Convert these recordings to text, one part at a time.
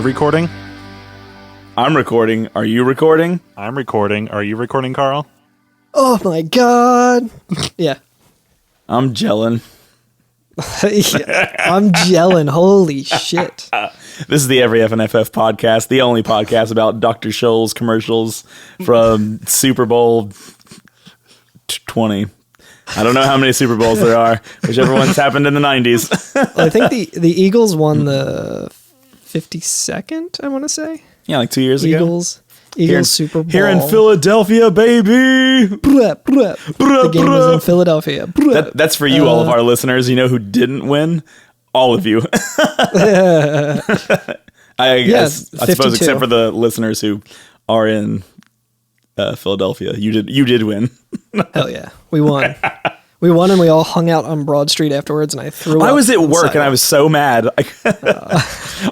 you recording? I'm recording. Are you recording? I'm recording. Are you recording, Carl? Oh my god. Yeah. I'm gelling. Yeah, I'm gelling. Holy shit. This is the Every FNFF podcast, the only podcast about Dr. Scholl's commercials from Super Bowl 20. I don't know how many Super Bowls there are, whichever one's happened in the 90s. Well, I think the Eagles won the 52nd, I want to say. Yeah, like 2 years ago. Eagles Super Bowl. Here in Philadelphia, baby. The game was in Philadelphia. That's for you, all of our listeners. You know who didn't win? All of you. I guess, I suppose, except for the listeners who are in Philadelphia. You did win. Hell yeah. We won. We won, and we all hung out on Broad Street afterwards, and I threw up. I was at work, and I was so mad.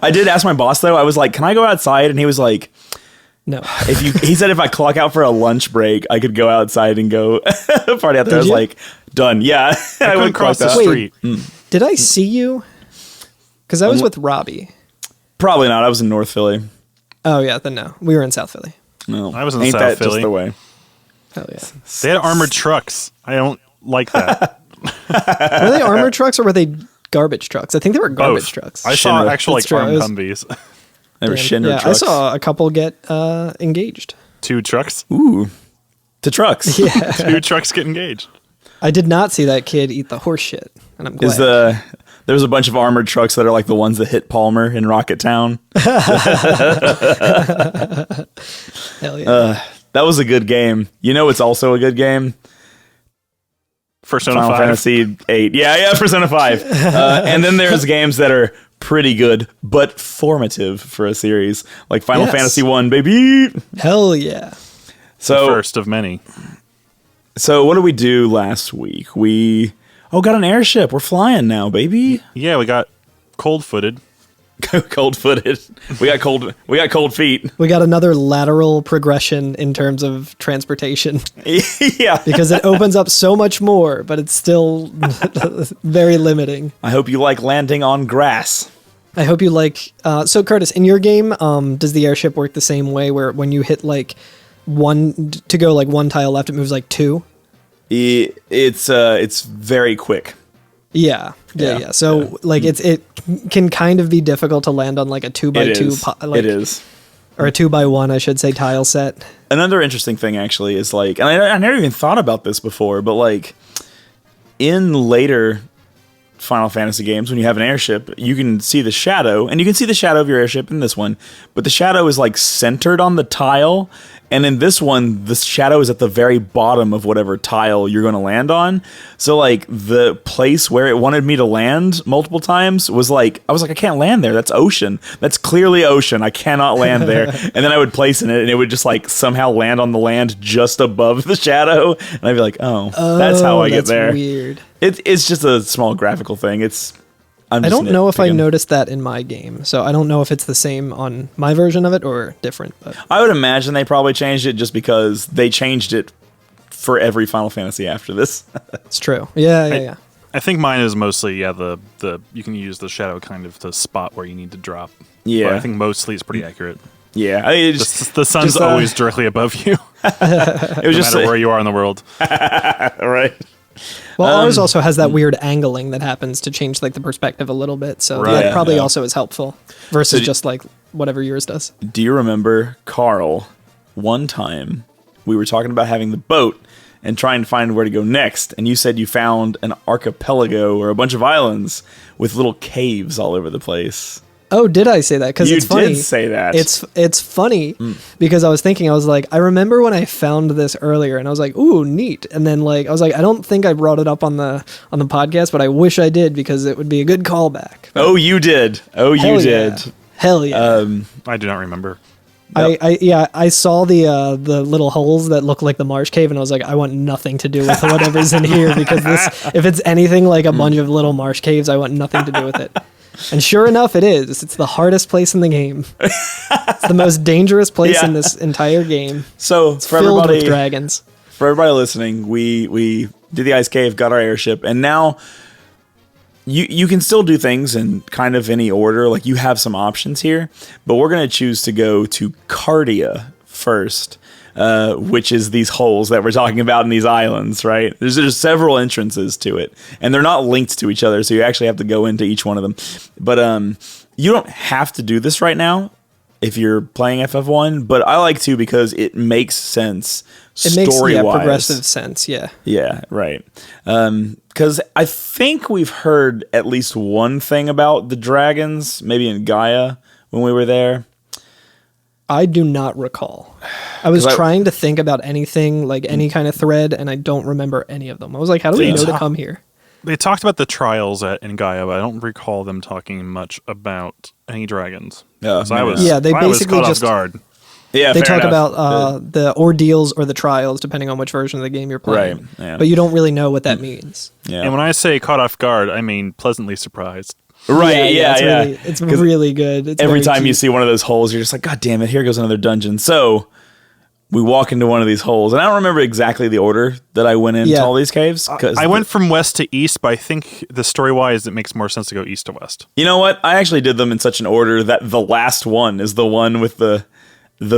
I did ask my boss, though. I was like, can I go outside? And he was like, no. He said if I clock out for a lunch break, I could go outside and go party out there. I was like, done. Yeah. I went across the street. Did I see you? Because I was with Robbie. Probably not. I was in North Philly. Oh, yeah. Then no. We were in South Philly. No. I was in Ain't South that Philly. Just the way. Hell yeah. They had armored trucks. I don't like that. Were they armored trucks or were they garbage trucks? I think they were garbage Both. trucks. I saw actual That's like true. armed Humvees. They were Shinner yeah, trucks. I saw a couple get engaged. 2 trucks. Ooh. To trucks. Yeah. 2 trucks get engaged. I did not see that kid eat the horse shit, and I'm glad. There's a bunch of armored trucks that are like the ones that hit Palmer in Rocket Town. Hell yeah. That was a good game. You know it's also a good game? Persona Final 5. Fantasy 8. Yeah, Persona 5. And then there's games that are pretty good, but formative for a series. Like Final Fantasy 1, baby! Hell yeah. So, The first of many. So what did we do last week? We got an airship. We're flying now, baby. Yeah, we got cold-footed. Cold-footed. We got cold feet. We got another lateral progression in terms of transportation. Yeah. Because it opens up so much more, but it's still very limiting. I hope you like landing on grass. I hope you like... so, Curtis, in your game, does the airship work the same way where when you hit, like, one tile left, it moves, like, 2? It's very quick. Yeah. So, like, it can kind of be difficult to land on, like, a 2x2... It is. Or a 2x1, I should say, tile set. Another interesting thing, actually, is, like... And I never even thought about this before, but, like, in later Final Fantasy games, when you have an airship, you can see the shadow, and you can see the shadow of your airship in this one, but the shadow is, like, centered on the tile, and in this one, the shadow is at the very bottom of whatever tile you're going to land on. So, like, the place where it wanted me to land multiple times was like, I was like, I can't land there. That's ocean. That's clearly ocean. I cannot land there. And then I would place in it, and it would just, like, somehow land on the land just above the shadow. And I'd be like, that's how I get there. That's weird. It's just a small graphical thing. I don't know if I noticed that in my game, so I don't know if it's the same on my version of it or different. But I would imagine they probably changed it just because they changed it for every Final Fantasy after this. It's true. Yeah. I think mine is mostly, the you can use the shadow kind of to spot where you need to drop. Yeah. But I think mostly it's pretty accurate. Yeah. The sun's always directly above you. It was no matter where you are in the world. Right. Well, ours also has that weird angling that happens to change like the perspective a little bit, so Right. that probably also is helpful versus just like whatever yours does. Do you remember, Carl, one time we were talking about having the boat and trying to find where to go next, and you said you found an archipelago or a bunch of islands with little caves all over the place. Oh, did I say that? Because it's funny. You did say that. It's funny because I was like, I remember when I found this earlier, and I was like, ooh, neat. And then like I was like, I don't think I brought it up on the podcast, but I wish I did because it would be a good callback. Oh, you did. Oh, you did. Yeah. Hell yeah. I do not remember. I saw the little holes that look like the marsh cave, and I was like, I want nothing to do with whatever's in here because if it's anything like a bunch of little marsh caves, I want nothing to do with it. And sure enough, it is. It's the hardest place in the game. It's the most dangerous place in this entire game. So it's filled with dragons. For everybody listening, we did the ice cave, got our airship, and now you can still do things in kind of any order. Like you have some options here, but we're going to choose to go to Cardia first, which is these holes that we're talking about in these islands, right? There's several entrances to it, and they're not linked to each other, so you actually have to go into each one of them. But you don't have to do this right now if you're playing FF1, but I like to because it makes sense story-wise. Progressive sense, yeah. Yeah, right. Because I think we've heard at least one thing about the dragons, maybe in Gaia when we were there. I do not recall. I was trying to think about anything, like any kind of thread, and I don't remember any of them. I was like, how do we know to come here? They talked about the trials in Gaia, but I don't recall them talking much about any dragons. Yeah, so they basically caught just off guard. Yeah, they talk about the ordeals or the trials, depending on which version of the game you're playing. Right, yeah. But you don't really know what that means. Yeah. And when I say caught off guard, I mean pleasantly surprised. Right, yeah. It's really good. It's every time you see one of those holes, you're just like, God damn it, here goes another dungeon. So we walk into one of these holes, and I don't remember exactly the order that I went into all these caves. I went from west to east, but I think the story-wise, it makes more sense to go east to west. You know what? I actually did them in such an order that the last one is the one with the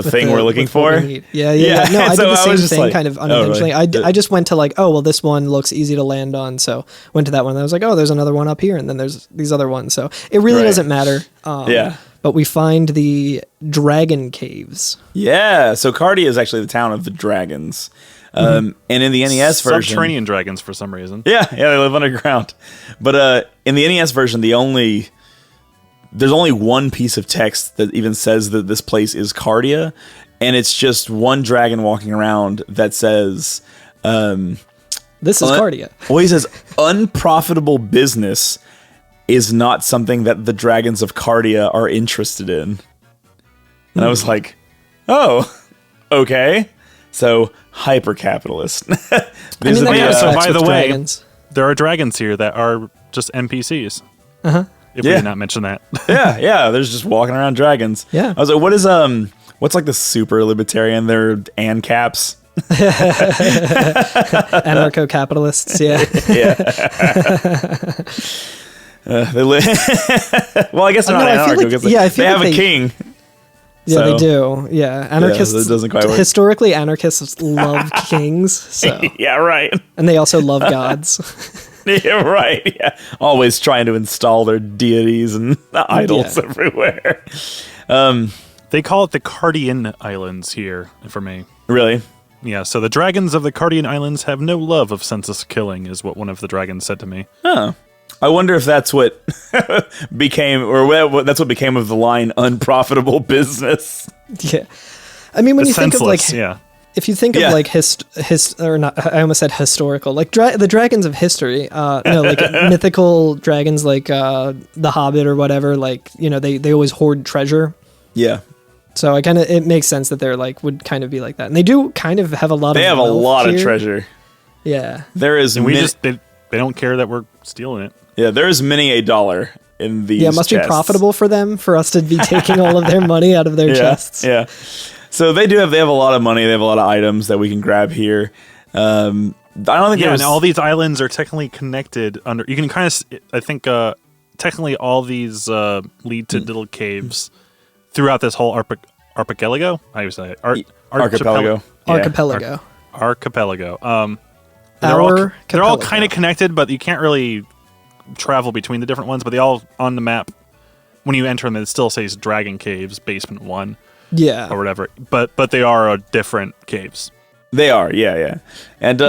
thing we're looking for. Yeah. No, I so did the same thing like, kind of unintentionally. Really? I just went to like, oh, well, this one looks easy to land on. So went to that one. And I was like, oh, there's another one up here. And then there's these other ones. So it really doesn't matter. But we find the dragon caves. Yeah. So Cardia is actually the town of the dragons. And in the NES version... Subterranean dragons for some reason. Yeah, they live underground. But in the NES version, there's only one piece of text that even says that this place is Cardia, and it's just one dragon walking around that says... this is Cardia. Well, he says, unprofitable business is not something that the dragons of Cardia are interested in. And I was like, oh, okay. So, hyper-capitalist. So by the way, there are dragons here that are just NPCs. Uh-huh. If we did not mention that. yeah, there's just walking around dragons. Yeah. I was like, what's like the super libertarian? They're ANCAPs. Anarcho-capitalists, yeah. They live. Well, I guess they're not anarcho because they have a king. Yeah, so. They do. Yeah, anarchists. It doesn't quite work. Historically, anarchists love kings. So. Yeah, right. And they also love gods. Yeah, right. Yeah, always trying to install their deities and idols everywhere. They call it the Cardian Islands here for me. Really? Yeah. So the dragons of the Cardian Islands have no love of senseless killing, is what one of the dragons said to me. Oh. I wonder if that's what became, or that's what became of the line "unprofitable business." Yeah, I mean, when you think of like, if you think of like or not, I almost said historical, like the dragons of history, like mythical dragons, like the Hobbit or whatever. Like they always hoard treasure. Yeah. So it makes sense that they're like would kind of be like that, and they do kind of have a lot. They have a lot of treasure. Yeah, there is. And they don't care that we're stealing it. Yeah, there is many a dollar in these. Yeah, it must be profitable for them for us to be taking all of their money out of their chests. Yeah. So they have a lot of money. They have a lot of items that we can grab here. I don't think. Yeah, and all these islands are technically connected under. You can kind of. I think technically all these lead to little caves throughout this whole archipelago. I would say archipelago. Archipelago. Archipelago. They're all kind of connected, but you can't really travel between the different ones. But they all on the map. When you enter them, it still says Dragon Caves Basement 1. Yeah, or whatever. But they are different caves. They are, yeah. And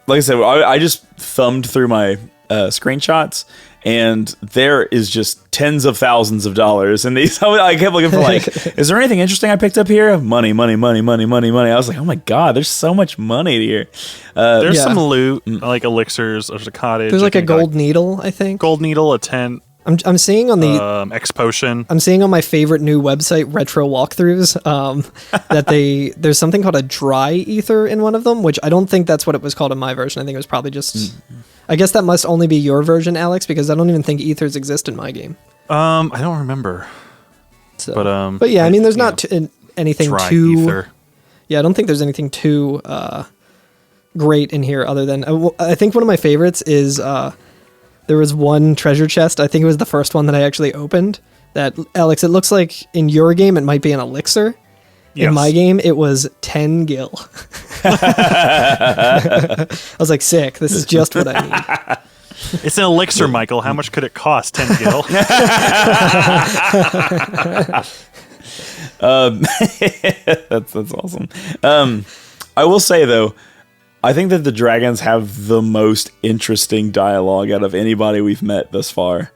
like I said, I just thumbed through my screenshots, and there is just tens of thousands of dollars in these. I kept looking for like, is there anything interesting I picked up here? Money. I was like, oh my god, there's so much money here. There's some loot, like elixirs. There's a cottage. There's like a gold needle, I think. Gold needle, a tent. I'm seeing on the X potion. I'm seeing on my favorite new website, Retro Walkthroughs, that there's something called a dry ether in one of them, which I don't think that's what it was called in my version. I think it was probably just. I guess that must only be your version, Alex, because I don't even think ethers exist in my game. I don't remember. So, but yeah, I mean, there's not anything dry too. Ether. Yeah, I don't think there's anything too great in here other than I think one of my favorites is. there was one treasure chest. I think it was the first one that I actually opened. That, Alex, it looks like in your game it might be an elixir. Yes. In my game, it was 10 gil. I was like, sick. This is just what I need. It's an elixir, Michael. How much could it cost? 10 gil. That's awesome. I will say though, I think that the dragons have the most interesting dialogue out of anybody we've met thus far.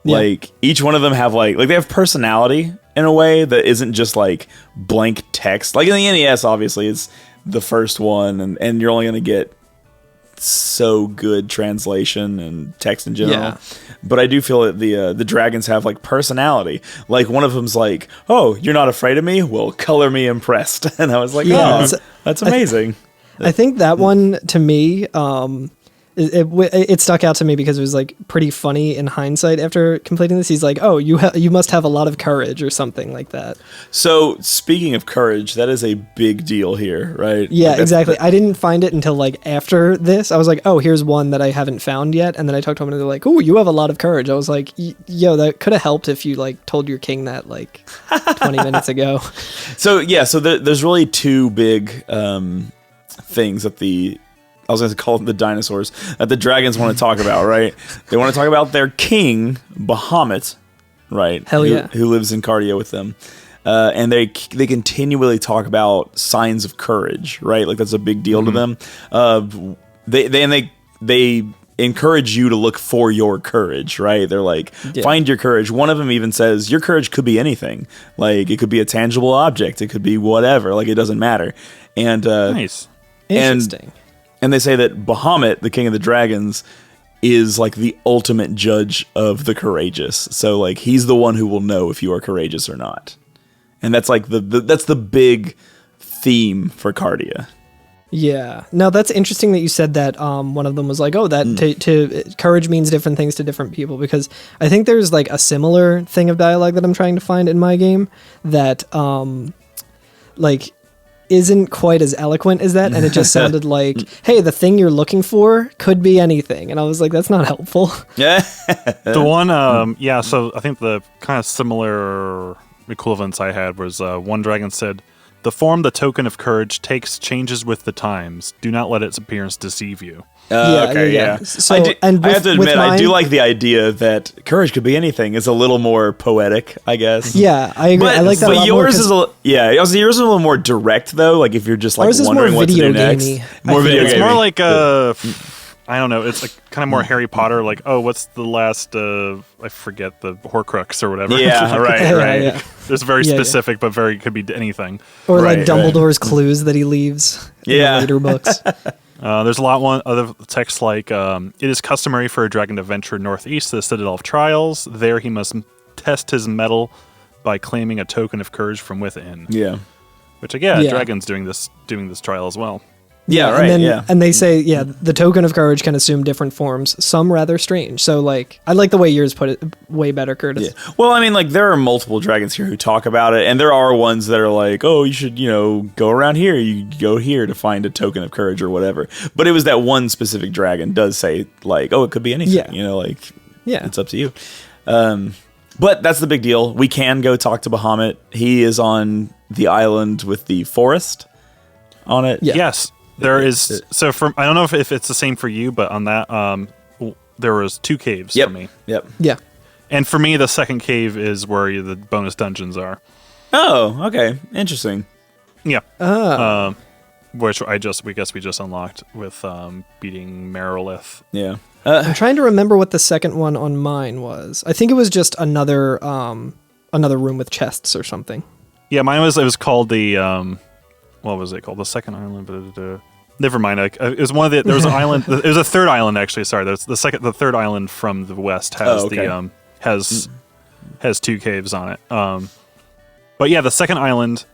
Yeah. Like each one of them have like they have personality in a way that isn't just like blank text. Like in the NES, obviously, it's the first one, and you're only going to get so good translation and text in general. Yeah. But I do feel that the dragons have like personality. Like one of them's like, "Oh, you're not afraid of me? Well, color me impressed." And I was like, Yeah, "Oh, that's amazing." I think that one, to me, it stuck out to me because it was like pretty funny in hindsight after completing this. He's like, "Oh, you must have a lot of courage," or something like that. So speaking of courage, that is a big deal here, right? Yeah, Like, exactly. I didn't find it until like after this. I was like, "Oh, here's one that I haven't found yet." And then I talked to them and they're like, "Oh, you have a lot of courage." I was like, "Yo, that could have helped if you like told your king that like 20 minutes ago." So yeah, so there's really two big things that I was going to call them the dinosaurs that the dragons want to talk about, right? They want to talk about their king, Bahamut, right? Hell yeah. Who lives in Cardia with them. And they continually talk about signs of courage, right? Like that's a big deal to them. They encourage you to look for your courage, right? They're like, find your courage. One of them even says, your courage could be anything. Like it could be a tangible object. It could be whatever. Like it doesn't matter. And Nice. Interesting. And they say that Bahamut, the king of the dragons, is like the ultimate judge of the courageous. So like he's the one who will know if you are courageous or not. And that's like that's the big theme for Cardia. Yeah. No, that's interesting that you said that. One of them was like, "Oh, that to courage means different things to different people," because I think there's like a similar thing of dialogue that I'm trying to find in my game that like isn't quite as eloquent as that, and it just sounded like, "Hey, the thing you're looking for could be anything," and I was like, "That's not helpful." Yeah. The one, yeah, so I think the kind of similar equivalents I had was one dragon said, "The form the token of courage takes changes with the times. Do not let its appearance deceive you." Okay, yeah. So, I have to admit, I do mine- like the idea that courage could be anything. Is a little more poetic, I guess. Yeah, I agree. I like that a lot more. Yours is yours is a little more direct though. Like if you're just like Ours is wondering more what to do video next. gamey, More I video feel. It's gamey. more like I don't know. It's like kind of more Harry Potter. Like, oh, what's the last? I forget the Horcrux or whatever. Yeah, right. Yeah. There's very Yeah, yeah. specific, but very could be anything. Or Right, like Dumbledore's clues that he leaves in the later books. There's a lot one other text like it is customary for a dragon to venture northeast to the Citadel of Trials. There he must test his mettle by claiming a token of courage from within. Yeah. Which again, Yeah. dragons doing this trial as well. Yeah, right. And then, yeah. and they say, the token of courage can assume different forms, some rather strange. So, like, I like the way yours put it way better, Curtis. Yeah. Well, I mean, like, there are multiple dragons here who talk about it, and there are ones that are like, oh, you should, go around here. You go here to find a token of courage or whatever. But it was that one specific dragon does say, like, oh, it could be anything. Yeah. It's up to you. But that's the big deal. We can go talk to Bahamut. He is on the island with the forest on it. Yeah. Yes, there is. So I don't know if it's the same for you, but on that, there was 2 caves for me. Yep. Yeah. And for me, the second cave is where the bonus dungeons are. Oh, okay. Interesting. Yeah. Which we just unlocked with beating Merilith. Yeah. I'm trying to remember what the second one on mine was. I think it was just another room with chests or something. Yeah, mine was called the what was it called? The second island. Never mind. It was one of the. There was an island. It was a third island actually. Sorry, there's the third island from the west has has 2 caves on it. But yeah, the second island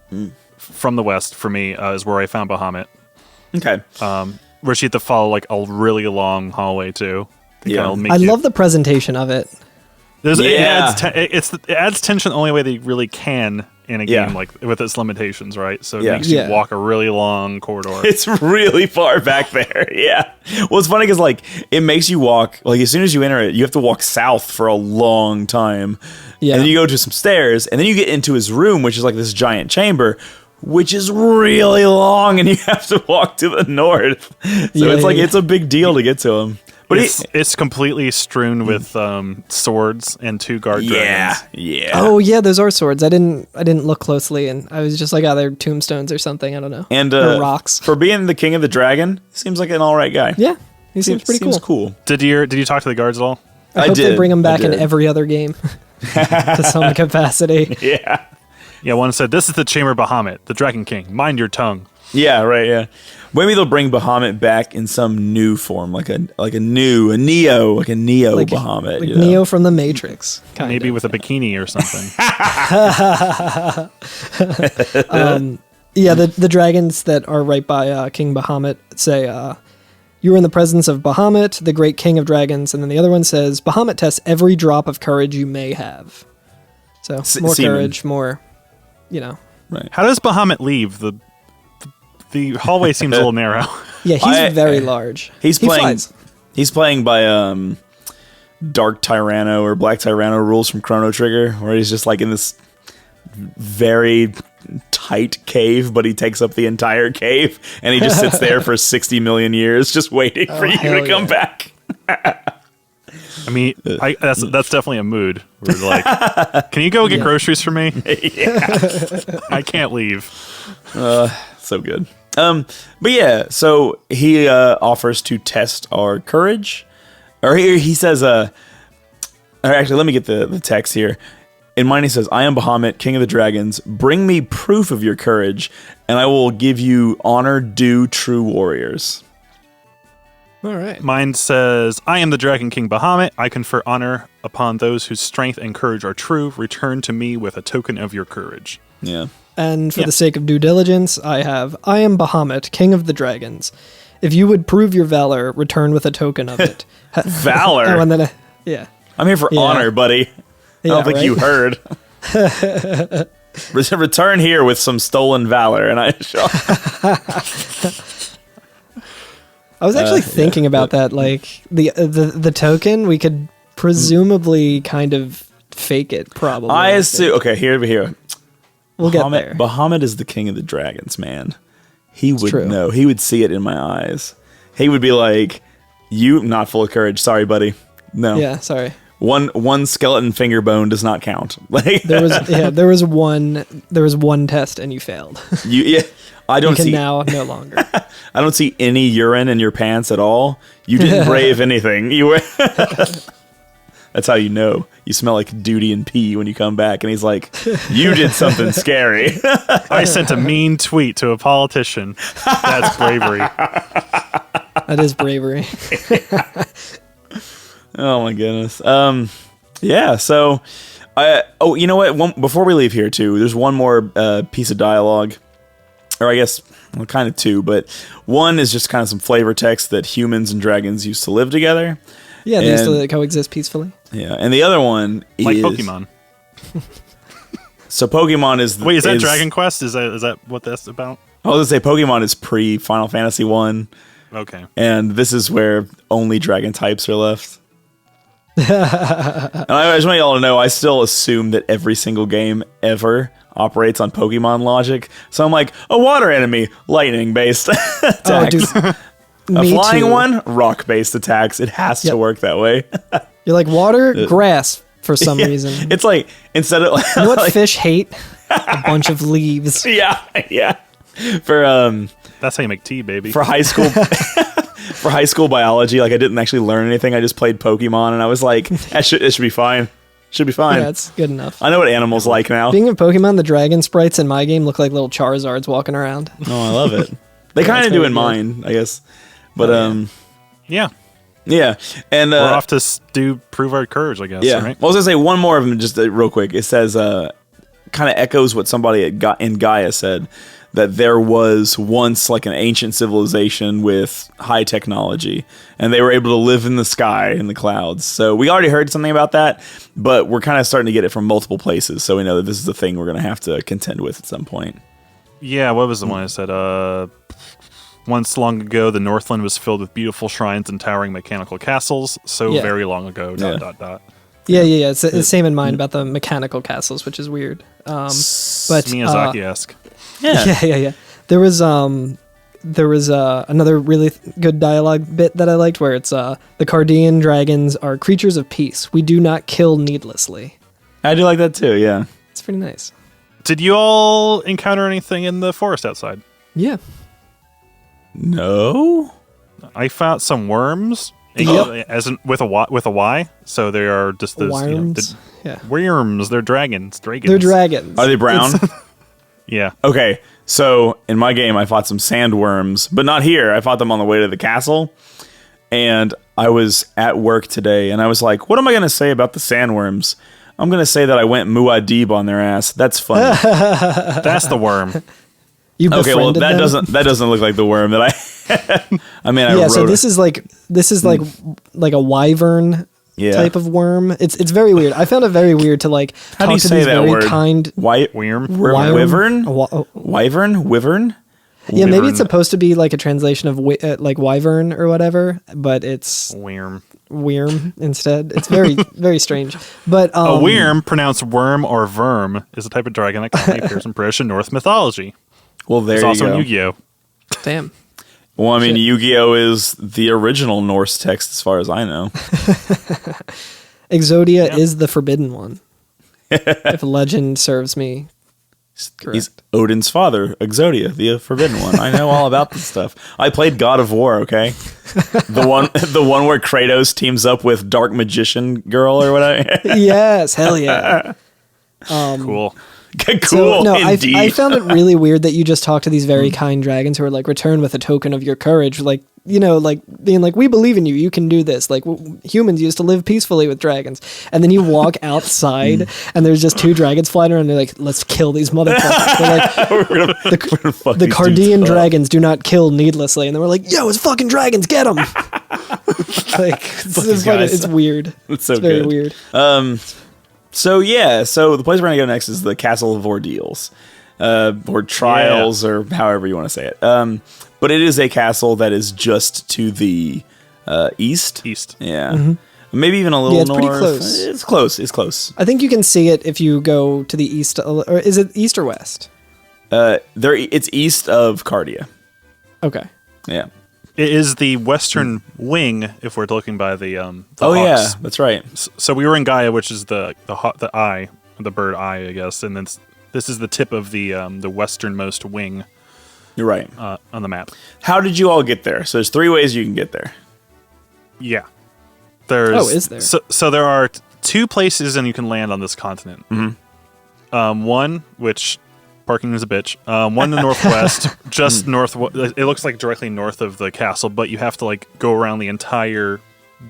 from the west for me is where I found Bahamut. Okay. Where you have to follow like a really long hallway too. I love the presentation of it. It adds tension the only way they really can in a Yeah. game like with its limitations, right? So it Yeah. makes you Yeah. walk a really long corridor. It's really far back there. Yeah. Well, it's funny because like it makes you walk. Like as soon as you enter it, you have to walk south for a long time. Yeah. And then you go to some stairs, and then you get into his room, which is like this giant chamber, which is really long, and you have to walk to the north. So it's like it's a big deal to get to him. But it's completely strewn with swords and 2 guard yeah, dragons. yeah. Oh yeah, those are swords. I didn't look closely, and I was just like, they're tombstones or something. I don't know. And or rocks. for being the king of the dragon, seems like an all right guy. Yeah, he seems pretty cool. Did you talk to the guards at all? I hope they did. bring him back I in did. every other game to some capacity. Yeah. Yeah, one said, "This is the chamber Bahamut, the Dragon King. Mind your tongue." Yeah, right, yeah. Maybe they'll bring Bahamut back in some new form, like a Neo Bahamut. Like you know? Neo from the Matrix. Kind Maybe of. with a bikini or something. Yeah, the dragons that are right by King Bahamut say, "You are in the presence of Bahamut, the great king of dragons," and then the other one says, "Bahamut tests every drop of courage you may have." So more semen. courage, more, you know. Right. How does Bahamut leave? The hallway seems a little narrow. Yeah, he's very large. He's He playing. flies. He's playing by Dark Tyranno or Black Tyranno rules from Chrono Trigger, where he's just like in this very tight cave, but he takes up the entire cave, and he just sits there for 60 million years, just waiting for you hell to come yeah. back. I mean, that's definitely a mood. Where you're like, can you go get groceries for me? I can't leave. So good. But yeah, so he offers to test our courage, or he says, or actually, let me get the text here. In mine, he says, "I am Bahamut, king of the dragons. Bring me proof of your courage, and I will give you honor due true warriors." All right. Mine says, "I am the Dragon King Bahamut. I confer honor upon those whose strength and courage are true. Return to me with a token of your courage." Yeah. And for the sake of due diligence, I am Bahamut, king of the dragons. If you would prove your valor, return with a token of it. Valor? Oh, and then, yeah. I'm here for Yeah. honor, buddy. I Yeah, don't think right? you heard. Return here with some stolen valor, and I shall. I was actually thinking about that. Like the token, we could presumably kind of fake it. Probably. I think. assume. Okay, here. We'll get there. Bahamut is the king of the dragons, man. He would true. know. He would see it in my eyes. He would be like, "You not full of courage. Sorry, buddy. No. Yeah. Sorry. One skeleton finger bone does not count." Like There was one test and you failed. I You don't can see. now no longer. I don't see any urine in your pants at all. You didn't brave anything. You were. That's how you know. You smell like duty and pee when you come back. And he's like, "You did something scary." I sent a mean tweet to a politician. That's bravery. That is bravery. Oh my goodness. Yeah. So, you know what? Before we leave here too, there's one more piece of dialogue, or I guess kind of two, but one is just kind of some flavor text that humans and dragons used to live together. Yeah, they used And- to coexist peacefully. Yeah, and the other one Like is Pokemon. So Pokemon is Wait, is that Dragon Quest? Is that what that's about? I was gonna say Pokemon is pre Final Fantasy 1, Okay. and this is where only dragon types are left. And I just want y'all to know, I still assume that every single game ever operates on Pokemon logic. So I'm like, a water enemy, lightning based attacks. Oh, dude. A Me flying too. one, rock based attacks. It has to Yep. work that way. You're like water, grass for some reason. It's like instead of You know what like, fish hate? A bunch of leaves. yeah. For That's how you make tea, baby. for high school for high school biology, like I didn't actually learn anything. I just played Pokemon, and I was like, it should be fine. Should be fine. Yeah, it's good enough. I know what animals like now. Being a Pokemon, the dragon sprites in my game look like little Charizards walking around. Oh, I love it. They kind it's of do very in good. mine, I guess. But Yeah. yeah, and We're off to prove our courage, I guess. yeah. Right? Well, I was gonna say one more of them, just real quick. It says, kind of echoes what somebody in Gaia said. that there was once like an ancient civilization with high technology, and they were able to live in the sky, in the clouds. So we already heard something about that, but we're kind of starting to get it from multiple places, so we know that this is the thing we're going to have to contend with at some point. Yeah, what was the one I said? Once long ago, the Northland was filled with beautiful shrines and towering mechanical castles. So very long ago, ... Yeah. It's the same in mind about the mechanical castles, which is weird. But Miyazaki-esque. Yeah. There was another really good dialogue bit that I liked, where it's the Cardian dragons are creatures of peace. We do not kill needlessly. I do like that too. Yeah, it's pretty nice. Did you all encounter anything in the forest outside? Yeah. No. I found some worms. As in, with a Y, so they are just those worms. Worms. They're dragons. They're dragons. Are they brown? Yeah. Okay, so in my game, I fought some sandworms, but not here. I fought them on the way to the castle, and I was at work today, and I was like, "What am I going to say about the sandworms? I'm going to say that I went Muad'Dib on their ass. That's funny." That's the worm. You okay, well that them? doesn't look like the worm that I. I mean, I yeah. wrote So this is like a wyvern type of worm. It's very weird. I found it very weird to like How talk do you to say these that very word? kind Wyvern. Wyvern. Wyvern. Yeah, maybe it's supposed to be like a translation of like wyvern or whatever, but it's Wyrm instead. It's very very strange. But a wyrm, pronounced worm or verm, is a type of dragon that commonly appears in British and Norse mythology. Well, there it's you also go. in Yu-Gi-Oh. Damn. Well, I mean, Yu-Gi-Oh is the original Norse text, as far as I know. Exodia is the forbidden one. If legend serves me correct. He's Odin's father, Exodia, the forbidden one. I know all about this stuff. I played God of War. Okay, the one where Kratos teams up with Dark Magician Girl or whatever. Yes, hell yeah. Cool. Cool. No, indeed. I found it really weird that you just talk to these very kind dragons who are like, return with a token of your courage. Like, you know, like being like, we believe in you. You can do this. Like humans used to live peacefully with dragons. And then you walk outside and there's just two dragons flying around. And they're like, let's kill these motherfuckers. They're like, the Cardian dragons do not kill needlessly. And then we're like, yo, it's fucking dragons. Get them. Like, it's weird. It's so very good. Weird. So the place we're gonna go next is the Castle of Ordeals, or Trials, or however you want to say it. But it is a castle that is just to the east. Yeah, maybe even a little it's north. Pretty close. It's close. It's close. I think you can see it if you go to the east, or is it east or west? It's east of Cardia. Okay. Yeah. It is the western wing, if we're looking by the oh hawks. yeah, that's right. So we were in Gaia, which is the eye, the bird eye, I guess, and then this is the tip of the westernmost wing. You're right. On the map. How did you all get there? So there's 3 ways you can get there. Yeah. Is there? So there are 2 places, and you can land on this continent. Mm-hmm. One, which parking is a bitch. One in the northwest, just north. It looks like directly north of the castle, but you have to like go around the entire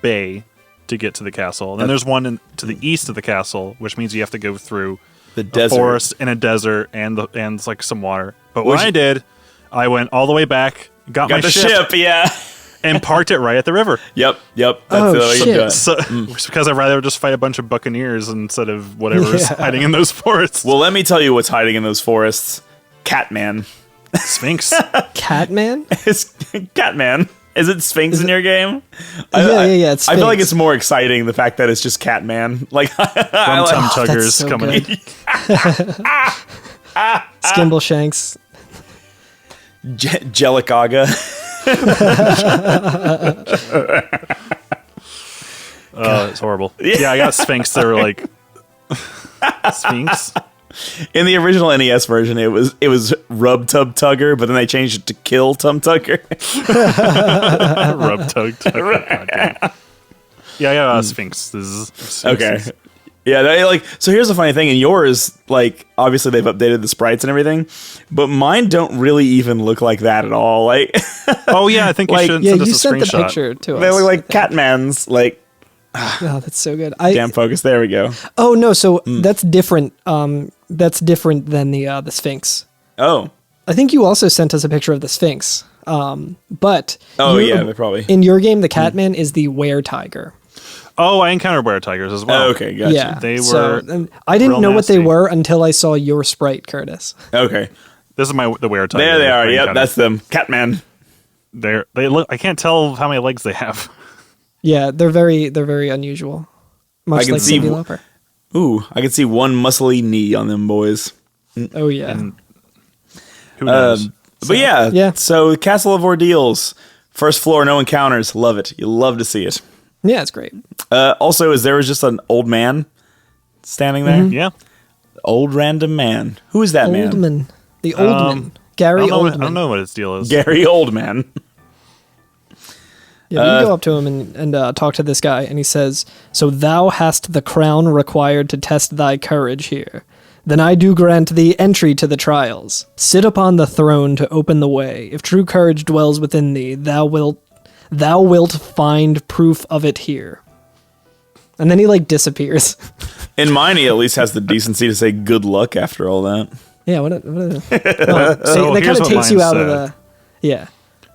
bay to get to the castle. And then there's one to the east of the castle, which means you have to go through the desert, forest, and a desert, and like some water. But what I did, I went all the way back, got my the ship, yeah, and parked it right at the river. Yep. That's the way you do it. So, it's because I'd rather just fight a bunch of buccaneers instead of whatever's hiding in those forests. Well, let me tell you what's hiding in those forests. Catman. Sphinx. Catman? It's Catman. Is it Sphinx in your game? Yeah. It's I feel like it's more exciting the fact that it's just Catman. Like Tum Tuggers so coming in. Skimble Shanks. Jellicaga. It's horrible. Yeah, I got Sphinx. They were like Sphinx. In the original NES version, it was Rub Tub Tugger, but then they changed it to Kill Tum Tugger. Rub Tug Tugger. Yeah, Sphinx. This is Sphinx. Okay. Yeah, so here's the funny thing. In yours, like, obviously they've updated the sprites and everything, but mine don't really even look like that at all. Like, oh yeah, I think you should send us a screenshot. The picture to us. They look like Catman's, like. Oh, that's so good. Damn focus. There we go. Oh no, so that's different. That's different than the Sphinx. Oh. I think you also sent us a picture of the Sphinx. But they probably in your game, the Catman is the were-tiger. Oh, I encountered were-tigers as well. Oh, okay, gotcha. Yeah, They were. I didn't know what they nasty. were until I saw your sprite, Curtis. Okay, This is the were-tiger. there they are. Yep, Encountered. that's them. Catman. They look. I can't tell how many legs they have. Yeah, they're very unusual. Much can like see Cyndi Lauper. Ooh, I can see one muscly knee on them boys. Oh yeah. And who knows? But yeah, yeah. So Castle of Ordeals, first floor, no encounters. Love it. You love to see it. Yeah, it's great. Also, is there was just an old man standing there? Yeah. Old random man. Who is that man? Oldman. The Oldman. Gary I Oldman. don't know what his deal is. Gary Oldman. Yeah, you can go up to him and talk to this guy, and he says, "So thou hast the crown required to test thy courage here. Then I do grant thee entry to the trials. Sit upon the throne to open the way. If true courage dwells within thee, thou wilt find proof of it here." And then he disappears. In mine, he at least has the decency to say good luck after all that. Yeah, what? So that kind here's of what takes you mine out of said. the. Yeah.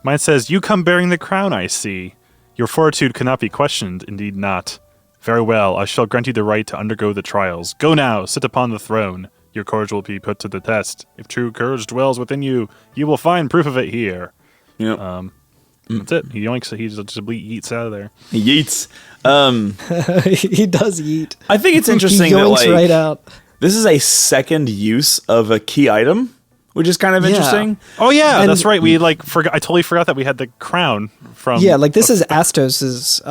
Mine says, "You come bearing the crown, I see. Your fortitude cannot be questioned, indeed not. Very well, I shall grant you the right to undergo the trials. Go now, sit upon the throne. Your courage will be put to the test. If true courage dwells within you, you will find proof of it here." Yep. That's it. He yoinks. He just eats out of there. Yeets. He does yeet. I think it's interesting He that yoinks right out. this is a second use of a key item, which is kind of interesting. Oh yeah, And- that's right. We forgot. I totally forgot that we had the crown from. Yeah, this is Astos's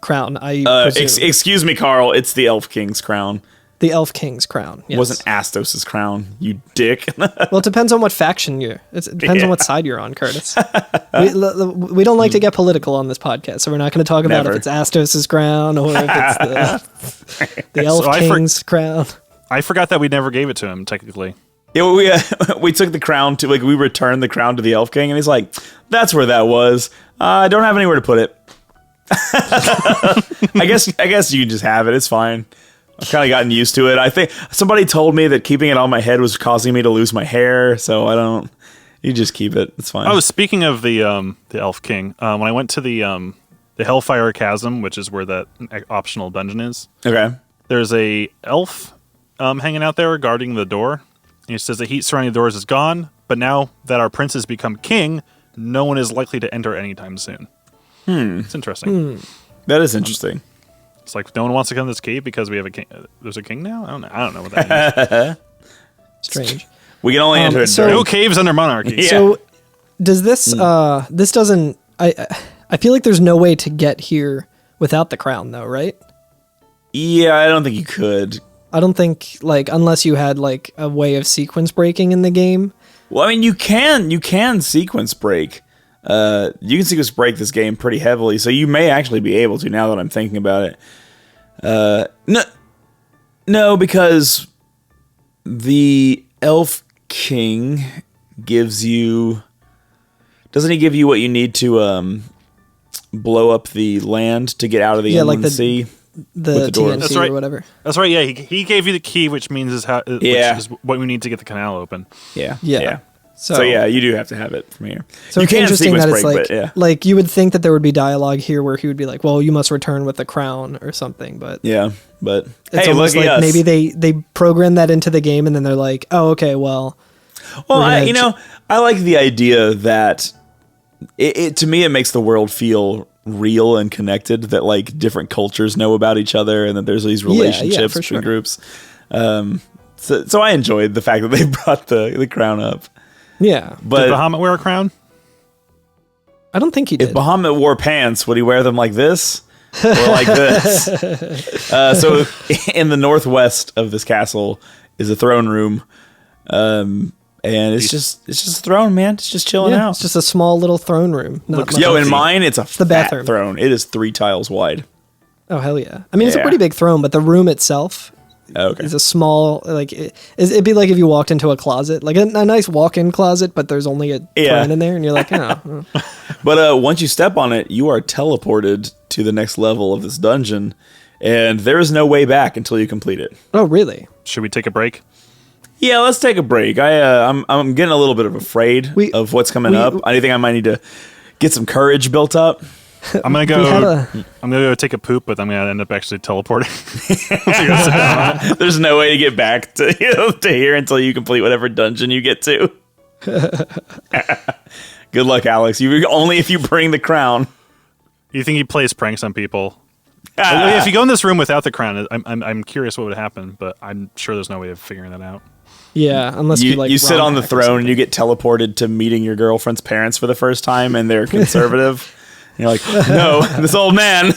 crown. Presume. Excuse me, Carl. It's the Elf King's crown. The Elf King's crown. Yes. It wasn't Astos' crown, you dick. Well, it depends on what faction you're. It depends on what side you're on, Curtis. We don't like to get political on this podcast, so we're not going to talk about Never. if it's Astos's crown or if it's the Elf So King's crown. I forgot that we never gave it to him. Technically, Yeah, we took the crown to we returned the crown to the Elf King, and he's like, "That's where that was. I don't have anywhere to put it." I guess you just have it. It's fine. I've kind of gotten used to it. I think somebody told me that keeping it on my head was causing me to lose my hair, so I don't. You just keep it. It's fine. oh, speaking of the Elf King, when I went to the Hellfire Chasm, which is where that optional dungeon is, Okay. there's a elf hanging out there guarding the door. And he says the heat surrounding the doors is gone, but now that our prince has become king, no one is likely to enter anytime soon. It's interesting. That is interesting. It's like no one wants to come to this cave because we have a king. There's a king now. I don't know what that means. Strange. We can only enter it so- during. No caves under monarchy. Yeah. So, does this? This doesn't. I feel like there's no way to get here without the crown, though, right? Yeah, I don't think you could. I don't think unless you had a way of sequence breaking in the game. Well, I mean, you can sequence break. You can sequence break this game pretty heavily, so you may actually be able to. Now that I'm thinking about it, no, because the Elf King gives you. Doesn't he give you what you need to blow up the land to get out of the inland sea? The the door. TNT That's right. or whatever. That's right. Yeah, he gave you the key, which means which is what we need to get the canal open. Yeah. So, So yeah, you do have to have it from here. So you it's can interesting sequence that it's break, but yeah. like you would think that there would be dialogue here where he would be like, "Well, you must return with the crown" or something, but Yeah, but it's hey, almost look at like us. maybe they program that into the game and then they're like, "Oh, okay, well." Well, we're gonna I like the idea that it to me it makes the world feel real and connected. That different cultures know about each other and that there's these relationships for between sure. groups. So I enjoyed the fact that they brought the crown up. Yeah, But Did Bahamut wear a crown? I don't think he if did. Bahamut wore pants, would he wear them like this or like this? So in the northwest of this castle is a throne room, and it's just a throne, man. It's just chilling Yeah, out. it's just a small little throne room. Not Looks much. Yo, in comfy. mine, it's a the fat bathroom. throne. It is 3 tiles wide. Oh hell yeah! I mean, it's a Yeah. pretty big throne, but the room itself Okay. is a small. It'd be like if you walked into a closet, like a nice walk-in closet, but there's only a throne in there, and you're like, oh. But once you step on it, you are teleported to the next level of this dungeon, and there is no way back until you complete it. Oh really? Should we take a break? Yeah, let's take a break. I'm getting a little bit afraid of what's coming up. I think I might need to get some courage built up. I'm gonna go take a poop, but I'm gonna end up actually teleporting. There's no way to get back to here until you complete whatever dungeon you get to. Good luck, Alex. Only if you bring the crown. You think he plays pranks on people? If you go in this room without the crown, I'm curious what would happen, but I'm sure there's no way of figuring that out. Yeah, unless you sit on the throne and you get teleported to meeting your girlfriend's parents for the first time, and they're conservative. And you're like, no, this old man.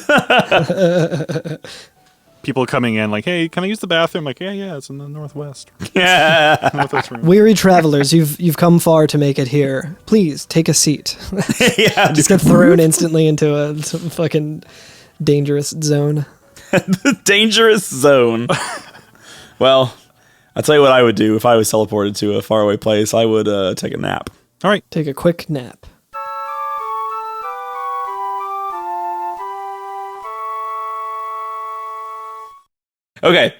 People coming in like, hey, can I use the bathroom? Like, yeah, it's in the northwest. Yeah. Northwest room. Weary travelers, you've come far to make it here. Please take a seat. Yeah, just get thrown instantly into a fucking dangerous zone. The dangerous zone. Well, I'll tell you what I would do if I was teleported to a faraway place. I would take a nap. All right. Take a quick nap. Okay.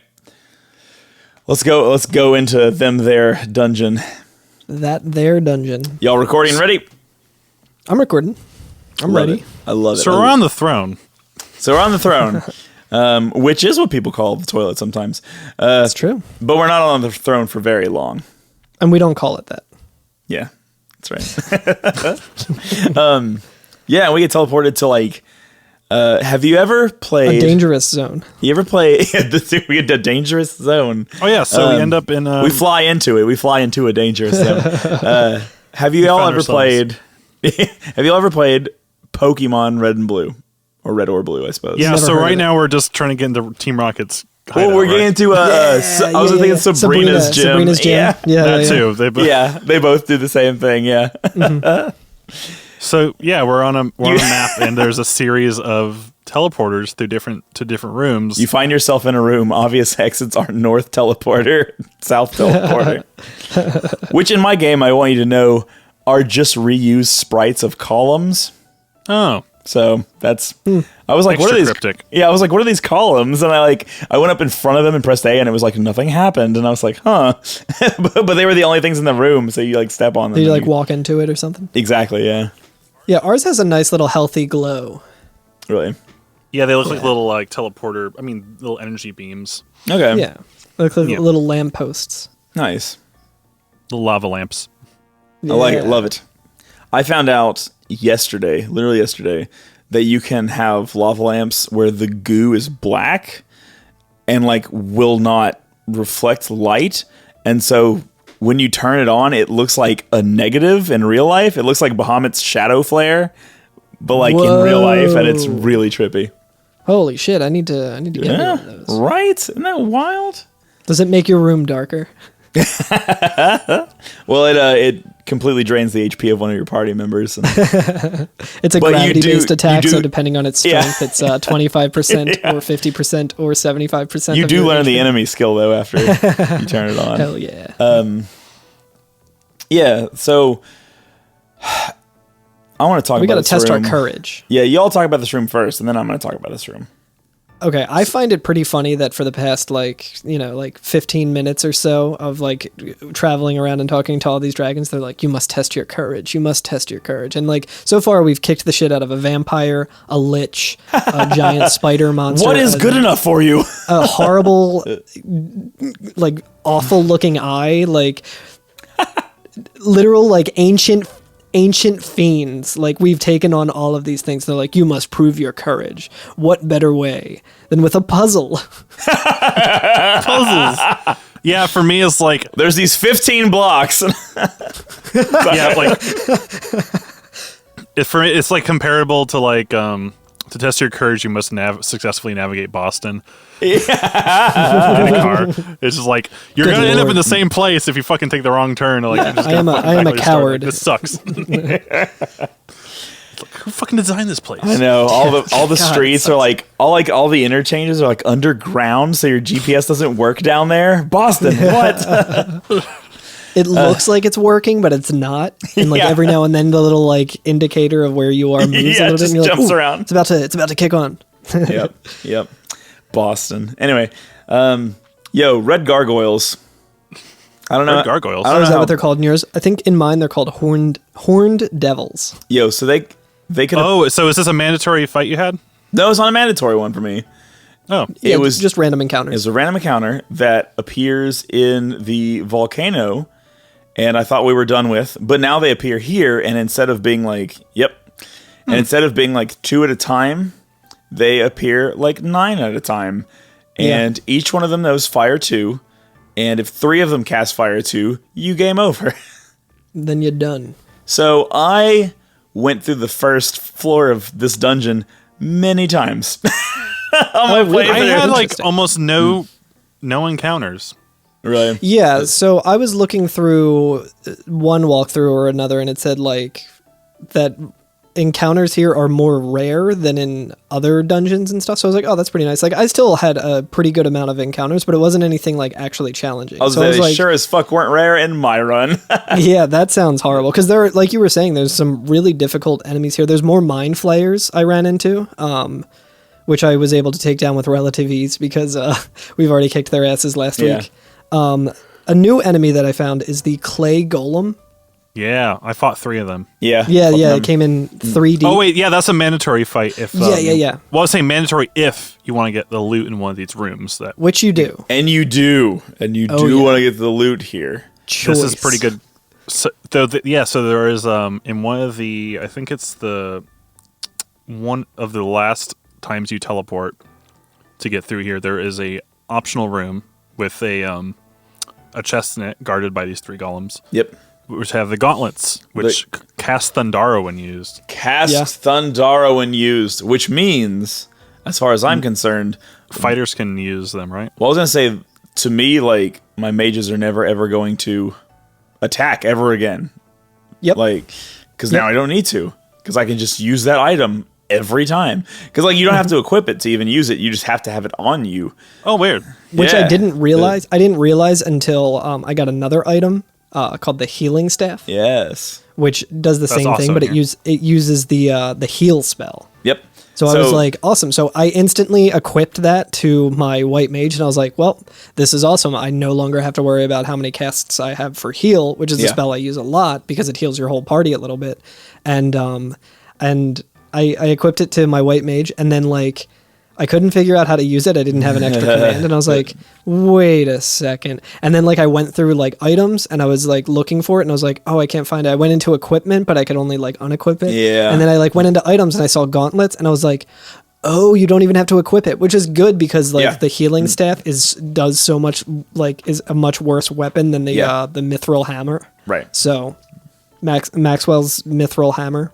Let's go into their dungeon. Their dungeon. Y'all recording ready? I'm recording. I'm ready. I love it. So we're on the throne. Which is what people call the toilet sometimes. That's true. But we're not on the throne for very long. And we don't call it that. Yeah, that's right. Yeah, we get teleported to like. Have you ever played a dangerous zone? You ever play? We get a dangerous zone. Oh yeah, so we end up in. We fly into it. We fly into a dangerous zone. Have you all ever played? Have you all ever played Pokemon Red and Blue? Or red or blue, I suppose. Yeah, so right now we're just trying to get into Team Rocket's hideout, we're getting into I was thinking Sabrina's gym. Sabrina's gym. Yeah, too. They both do the same thing, yeah. Mm-hmm. So yeah, we're on a map, and there's a series of teleporters through different rooms. You find yourself in a room. Obvious exits are north teleporter, south teleporter. Which in my game, I want you to know, are just reused sprites of columns. Oh. So that's, I was like, what are these? Cryptic. Yeah, I was like, what are these columns? And I went up in front of them and pressed A, and it was like nothing happened. And I was like, huh? but they were the only things in the room, so you like step on them. Did you like walk into it or something? Exactly. Yeah. Yeah, ours has a nice little healthy glow. Really? Yeah, they look like little like little energy beams. Okay. Yeah, they look like little lampposts. Nice. Little lava lamps. Yeah. I like it. Love it. I found out literally yesterday, that you can have lava lamps where the goo is black and like will not reflect light. And so when you turn it on, it looks like a negative in real life. It looks like Bahamut's shadow flare, but like in real life, and it's really trippy. Holy shit, I need to get one of those. Right? Isn't that wild? Does it make your room darker? Well, it completely drains the HP of one of your party members. It's a gravity-based attack, so depending on its strength, it's 25% or 50% or 75%. You do learn the enemy skill, though, after you turn it on. Hell yeah. Yeah, so I want to talk about this room. We got to test our courage. Yeah, y'all talk about this room first, and then I'm going to talk about this room. Okay, I find it pretty funny that for the past, 15 minutes or so of, traveling around and talking to all these dragons, they're like, you must test your courage. You must test your courage. And, so far we've kicked the shit out of a vampire, a lich, a giant spider monster. What is good enough for you? A horrible, awful-looking eye, literal, ancient fiends. We've taken on all of these things. They're like, you must prove your courage. What better way than with a puzzle? Puzzles. Yeah, for me it's like there's these 15 blocks. Yeah, it's like comparable to to test your courage, you must successfully navigate Boston. Yeah. In a car. It's just like you're gonna end up in the same place if you fucking take the wrong turn. I am a coward. This sucks. Who fucking designed this place? I know all the streets are all the interchanges are underground, so your GPS doesn't work down there. Boston, what? It looks like it's working, but it's not. And every now and then the little indicator of where you are moves a little bit. And jumps around. It's about to kick on. Yep. Boston. Anyway, red gargoyles. I don't know. Gargoyles. I Oh, don't is know that how- what they're called in yours? I think in mine they're called horned devils. Yo, so they could. Oh, so is this a mandatory fight you had? No, it's not a mandatory one for me. Oh, Yeah, It was just random encounters. It's a random encounter that appears in the volcano, and I thought we were done with, but now they appear here, and instead of being like, and instead of being like 2 at a time, they appear like 9 at a time, and each one of them knows fire 2, and if 3 of them cast fire 2, you game over. Then you're done. So I went through the first floor of this dungeon many times. On my really? playthrough. I had like Interesting. almost no encounters. Really? Yeah, so I was looking through one walkthrough or another, and it said like that encounters here are more rare than in other dungeons and stuff. So I was like, oh, that's pretty nice. Like I still had a pretty good amount of encounters, but it wasn't anything like actually challenging. I was, so I was they like, sure as fuck weren't rare in my run. yeah, that sounds horrible. Because there, like you were saying, there's some really difficult enemies here. There's more mind flayers I ran into, which I was able to take down with relative ease because we've already kicked their asses last Yeah. week. A new enemy that I found is the clay golem. Yeah, I fought 3 of them. Yeah. Yeah, fuck yeah, them. it came in 3D. Oh wait, yeah, that's a mandatory fight. If Yeah. Well, I was saying mandatory if you want to get the loot in one of these rooms. That Which you do. And you do. And you do yeah. want to get the loot here. Choice. this is pretty good. So, so there is in one of the, I think it's the one of the last times you teleport to get through here. There is a optional room with a chest in it guarded by these 3 golems, Yep. which have the gauntlets, which cast Thundara when used. Cast Yeah. Thundara when used, which means, as far as I'm concerned, Fighters can use them, right? well, I was going to say, to me, like, my mages are never, ever going to attack ever again. Yep. Like, because now I don't need to. Because I can just use that item every time. Because, like, you don't have to equip it to even use it. You just have to have it on you. Oh, weird. Which Yeah. I didn't realize. I didn't realize until I got another item called the healing staff, Yes. which does the same also thing, but in here. it uses the heal spell. Yep. So I was like, awesome. So I instantly equipped that to my white mage, and I was like, well, this is awesome. I no longer have to worry about how many casts I have for heal, which is a Yeah. spell I use a lot because it heals your whole party a little bit. And I equipped it to my white mage, and then like I couldn't figure out how to use it. I didn't have an extra command, and I was like, wait a second. And then like I went through like items, and I was like looking for it, and I was like, oh, I can't find it. I went into equipment, but I could only like unequip it. Yeah. And then I like went into items, and I saw gauntlets, and I was like, oh, you don't even have to equip it, which is good because like Yeah. the healing staff does so much, like is a much worse weapon than the mithril hammer. Right. So Maxwell's mithril hammer.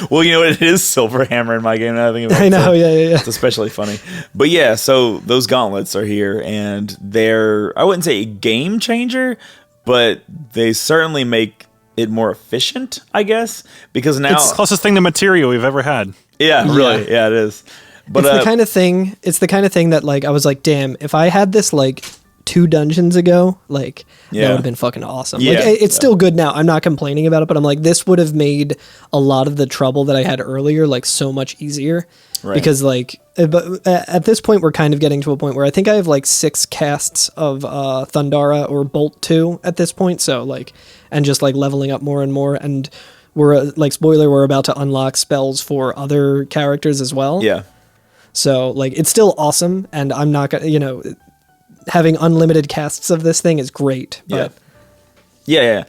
Well, you know what? It is Silver Hammer in my game. Now I think about it. I know, So yeah. It's especially funny. But yeah, so those gauntlets are here, and they're, I wouldn't say a game changer, but they certainly make it more efficient, I guess, because now, It's the closest thing to material we've ever had. yeah, really, yeah, it is. But It's the kind of thing. It's the kind of thing that like I was like, damn, if I had this like 2 dungeons ago, like Yeah. that would have been fucking awesome. Yeah. Like it's still good now. I'm not complaining about it, but I'm like, this would have made a lot of the trouble that I had earlier like so much easier. Right. Because like, but at this point, we're kind of getting to a point where I think I have like 6 casts of Thundara or Bolt 2 at this point. So like, and just like leveling up more and more. And we're like, spoiler, we're about to unlock spells for other characters as well. yeah, So like, it's still awesome. And I'm not gonna, having unlimited casts of this thing is great. But yeah.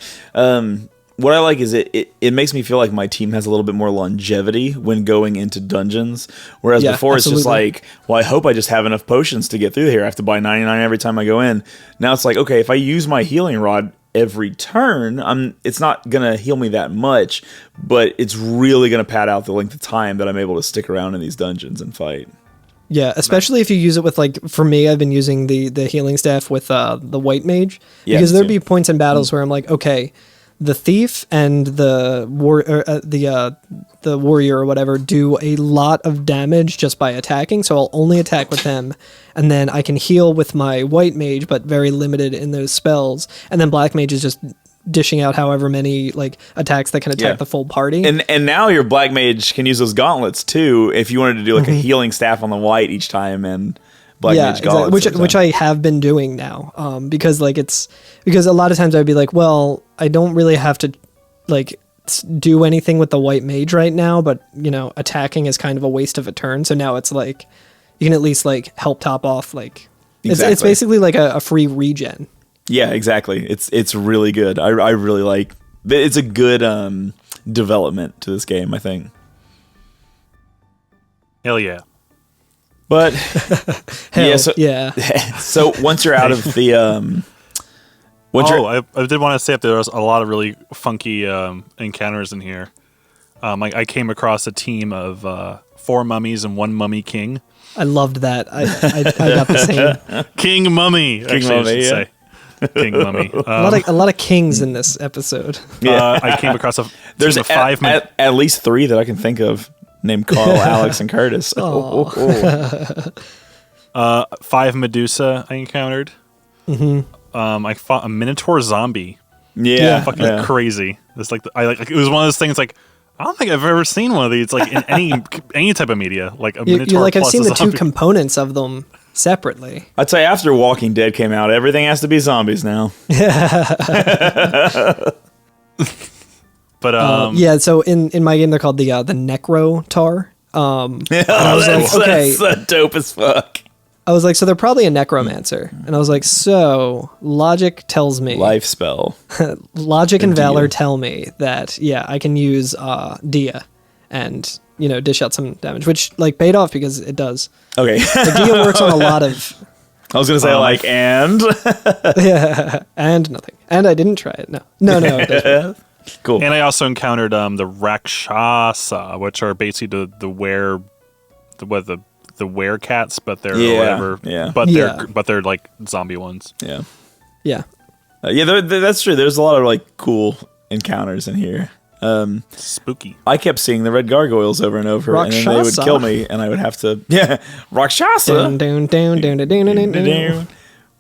What I like is it makes me feel like my team has a little bit more longevity when going into dungeons, whereas Yeah, before it's just absolutely. like, well, I hope I just have enough potions to get through here. I have to buy 99 every time I go in. Now it's like, okay, if I use my healing rod every turn, it's not gonna heal me that much, but it's really gonna pad out the length of time that I'm able to stick around in these dungeons and fight. yeah, especially if you use it with like, for me, I've been using the healing staff with the white mage, Yeah, because me there'd too. be points in battles where I'm like, okay, the thief and the warrior or whatever do a lot of damage just by attacking, so I'll only attack with them, and then I can heal with my white mage, but very limited in those spells, and then black mage is just dishing out however many like attacks that can attack Yeah. the full party. And now your black mage can use those gauntlets too if you wanted to do like a healing staff on the white each time and Black yeah, Mage Gauntlets. exactly. Which I have been doing now, because like because a lot of times I'd be like, well, I don't really have to like do anything with the white mage right now, but attacking is kind of a waste of a turn. So now it's like you can at least like help top off like it's basically like a free regen. Yeah, exactly. It's really good. I really like. It's a good development to this game, I think. Hell yeah. But yeah. So once you're out of the I did want to say if there was a lot of really funky encounters in here. I came across a team of 4 mummies and 1 mummy king. I loved that. I got the same. King mummy. King mummy, yeah. Say. King mummy. A lot of kings in this episode. I came across a there's team of 5 at least 3 that I can think of named Carl, Alex, and Curtis. 5 Medusa I encountered. Mm-hmm. I fought a Minotaur zombie. Yeah, fucking crazy. It's like it was one of those things like I don't think I've ever seen one of these like in any type of media like a Minotaur. You're like I've seen the zombie. 2 components of them separately. I'd say after Walking Dead came out, everything has to be zombies now. But yeah, so in my game they're called the Necro Tar. I was like, okay. That's dope as fuck. I was like, so they're probably a necromancer. And I was like, so logic tells me Life spell. logic and valor tell me that I can use Dia and dish out some damage, which like paid off because it does. Okay. Like, Dia works on a lot of I was gonna say and yeah, and nothing. And I didn't try it. No. It doesn't. Cool. And I also encountered the Rakshasa, which are basically the werecats, but they're whatever. Yeah. But they're like zombie ones. Yeah. Yeah. That's true. There's a lot of like cool encounters in here. Spooky. I kept seeing the red gargoyles over and over, and then they would kill me, and I would have to Rakshasa.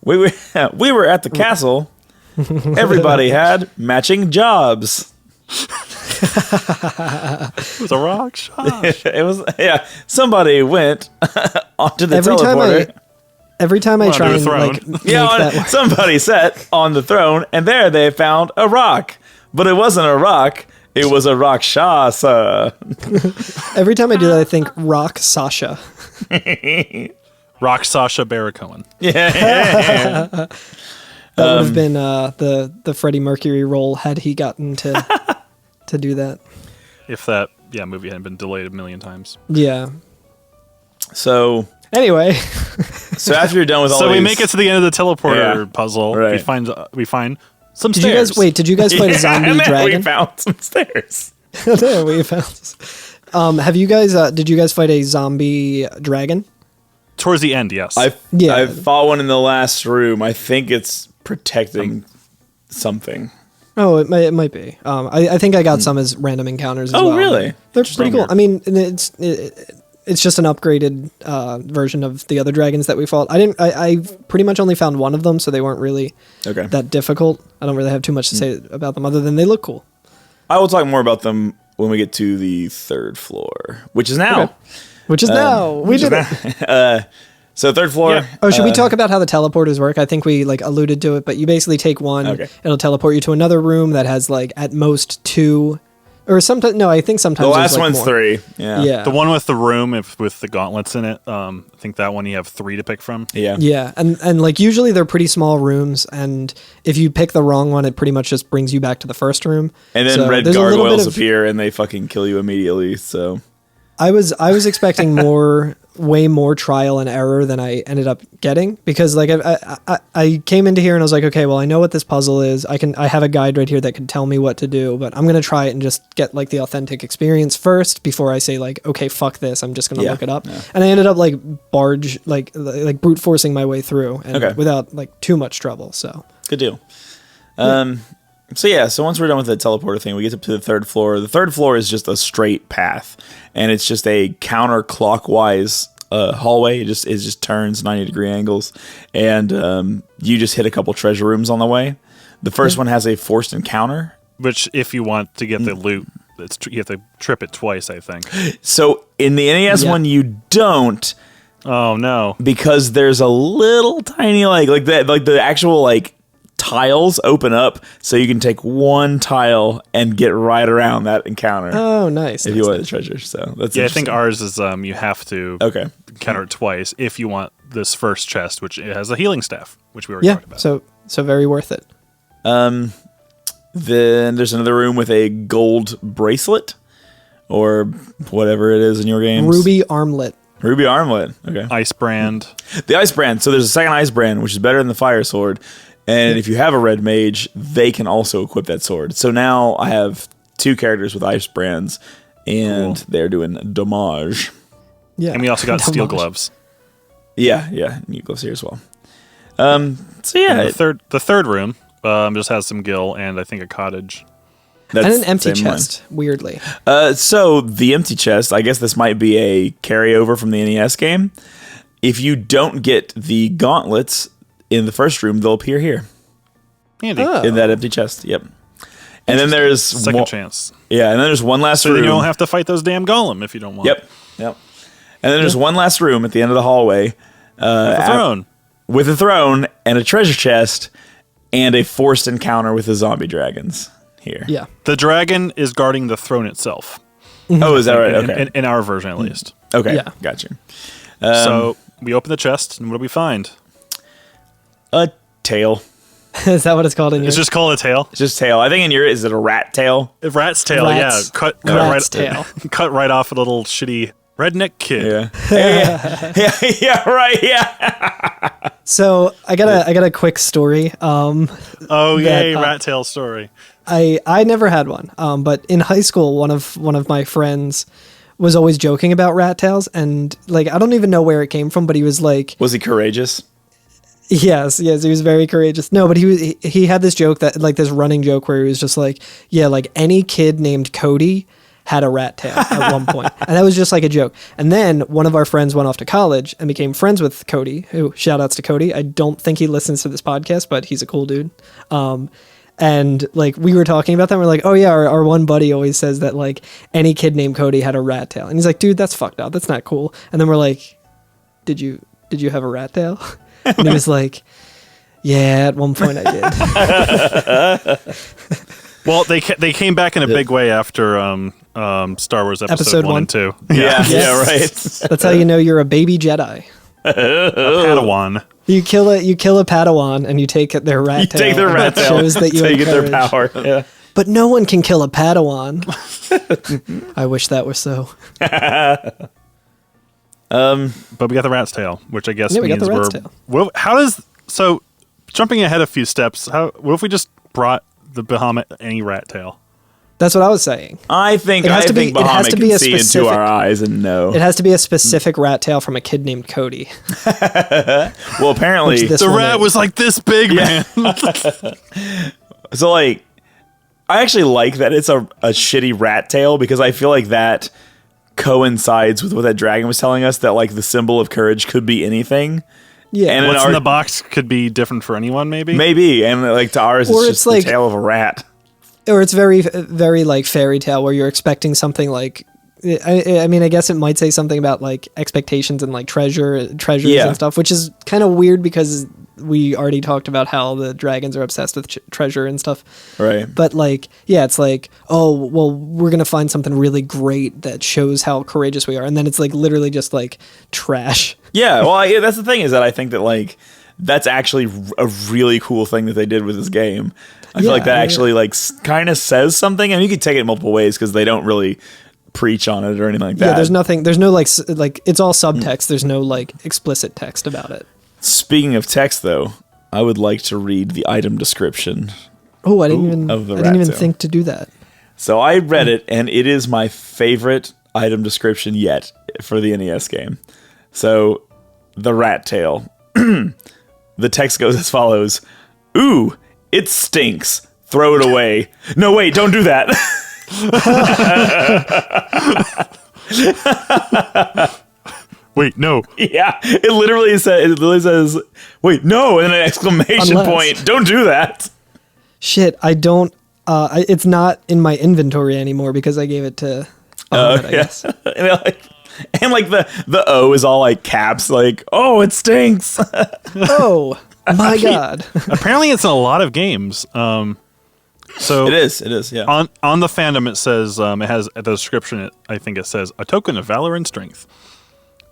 We were at the castle. Everybody had matching jobs. It was a Rakshasa. It was somebody went onto the teleporter. Every time I try and like make that somebody sat on the throne, and there they found a rock, but it wasn't a rock. It was a Rakshasa. Every time I do that, I think Rock Sasha. Rock Sasha Baron Cohen. Yeah. That would have been the Freddie Mercury role had he gotten to do that. If that movie hadn't been delayed a million times. Yeah. So anyway, so after you're done with all so these, we make it to the end of the teleporter puzzle. Right. We find some stairs. Did you guys fight a zombie dragon? We found some stairs. There we found. Have you guys? Did you guys fight a zombie dragon? Towards the end, yes. I fought one in the last room. I think it's protecting something. Oh, it might be. I think I got some as random encounters as well. Oh, really? They're pretty cool. I mean, it's just an upgraded version of the other dragons that we fought. I pretty much only found one of them, so they weren't really that difficult. I don't really have too much to say about them other than they look cool. I will talk more about them when we get to the 3rd floor, which is now. Okay. Which is now. We did it. So 3rd floor. Yeah. Oh, should we talk about how the teleporters work? I think we like alluded to it, but you basically take one. Okay. It'll teleport you to another room that has like at most 2, or sometimes. No, I think sometimes the last one's more. 3. Yeah. The one with the room with the gauntlets in it. I think that one you have 3 to pick from. Yeah. Yeah, and like usually they're pretty small rooms, and if you pick the wrong one, it pretty much just brings you back to the first room. And then red gargoyles appear and they fucking kill you immediately. So. I was expecting way more trial and error than I ended up getting, because like I came into here and I was like, okay, well, I know what this puzzle is. I have a guide right here that can tell me what to do, but I'm gonna try it and just get like the authentic experience first before I say like, okay, fuck this. I'm just gonna look it up. Yeah. And I ended up like brute forcing my way through and without like too much trouble. So good deal. So once we're done with the teleporter thing, we get up to the 3rd floor. The 3rd floor is just a straight path, and it's just a counterclockwise hallway. It just turns 90-degree angles, and you just hit a couple treasure rooms on the way. The first one has a forced encounter, which if you want to get the loot, you have to trip it twice, I think. So in the NES one, you don't. Oh no! Because there's a little tiny like the actual like tiles open up, so you can take one tile and get right around that encounter. Oh, nice. If you want the treasure, so that's I think ours is you have to okay encounter it twice if you want this first chest, which it has a healing staff, which we already talked about. So very worth it. Then there's another room with a gold bracelet or whatever it is in your games. Ruby armlet. Ruby armlet. Okay. Ice brand. The ice brand. So there's a second ice brand, which is better than the fire sword. And if you have a red mage, they can also equip that sword. So now I have 2 characters with ice brands, and they're doing damage. Yeah. And we also got steel gloves. Yeah. New gloves here as well. So yeah. And the third room just has some gil and I think a cottage. And an empty chest, weirdly. So the empty chest, I guess this might be a carryover from the NES game. If you don't get the gauntlets in the first room, they'll appear here. Handy. In that empty chest, yep. And then there's... Second chance. Yeah, and then there's one last room. So you don't have to fight those damn golem if you don't want. Yep. And then there's one last room at the end of the hallway. With a throne. With a throne and a treasure chest and a forced encounter with the zombie dragons here. Yeah. The dragon is guarding the throne itself. Oh, is that right? Okay. In our version, at least. Okay, Yeah. got you. So we open the chest, and what do we find? A tail. Is that what it's called in yours? It's just called a tail. It's just tail. I think in your is it a rat tail? A rat's tail, Rat's- Cut rat's right, tail. cut right off a little shitty redneck kid. Yeah, right. Yeah. So I got a quick story. Oh yay, That, rat tail story. I never had one. But in high school, one of my friends was always joking about rat tails, and like I don't even know where it came from, but he was like, Was he courageous? yes, he was very courageous. No, but he had this joke that like this running joke where he was just like, yeah, like any kid named Cody had a rat tail at one point. And that was just like a joke. And then one of our friends went off to college and became friends with Cody, who shout outs to Cody. I don't think he listens to this podcast, but he's a cool dude. And like we were talking about that, we're like, oh yeah, our one buddy always says that like any kid named Cody had a rat tail. And he's like, dude, that's fucked up. That's not cool. And then we're like, did you have a rat tail? And he was like, yeah, at one point I did. Well, they came back in a big way after Star Wars episode 1 and 2. Yeah, right. That's how you know you're a baby Jedi. A Padawan. You kill a Padawan and you take their rat You tail. take their rat tail. Shows that you so you get their encourage. power. Yeah. But no one can kill a Padawan. I wish that were so. But we got the rat's tail, which I guess Yeah, we got means the rat's we're. tail. Well, so jumping ahead a few steps? What if we just brought the Bahamut any rat tail? That's what I was saying. I think It has to be Bahamut a can see into specific- our eyes and know. It has to be a specific rat tail from a kid named Cody. Well, apparently, Which this The one rat is. was like this big, man. so like, I actually like that it's a shitty rat tail because I feel like that coincides with what that dragon was telling us, that like the symbol of courage could be anything. Yeah. And What's in the box could be different for anyone, maybe. And like to ours, Or it's it's just like- the tail of a rat. Or it's very, very like fairy tale where you're expecting something like. I mean, I guess it might say something about like expectations and like treasures Yeah. and stuff, which is kind of weird because we already talked about how the dragons are obsessed with treasure and stuff. Right. But like, yeah, it's like, oh, well, we're going to find something really great that shows how courageous we are. And then it's like literally just like trash. Yeah, well, that's the thing is that I think that like that's actually a really cool thing that they did with this game. I feel Yeah, like that I mean, actually like kind of says something, and you could take it multiple ways because they don't really preach on it or anything like that. Yeah, there's no like it's all subtext. There's no like explicit text about it. Speaking of text, though, I would like to read the item description. Oh, I didn't of the even rat tail. think to do that. So I read it, and it is my favorite item description yet for the NES game. So, the rat tail. The text goes as follows. Ooh, it stinks. Throw it away. No, wait, don't do that. Wait, no. Yeah, it literally says, wait, no, and an exclamation Unless. point. Don't do that. Shit, I don't. It's not in my inventory anymore because I gave it to. I guess. And And like the O is all like caps, like, oh, it stinks. Oh my god! Apparently, it's in a lot of games. So It is, yeah. on the fandom, it says it has the description. I think it says a token of valor and strength.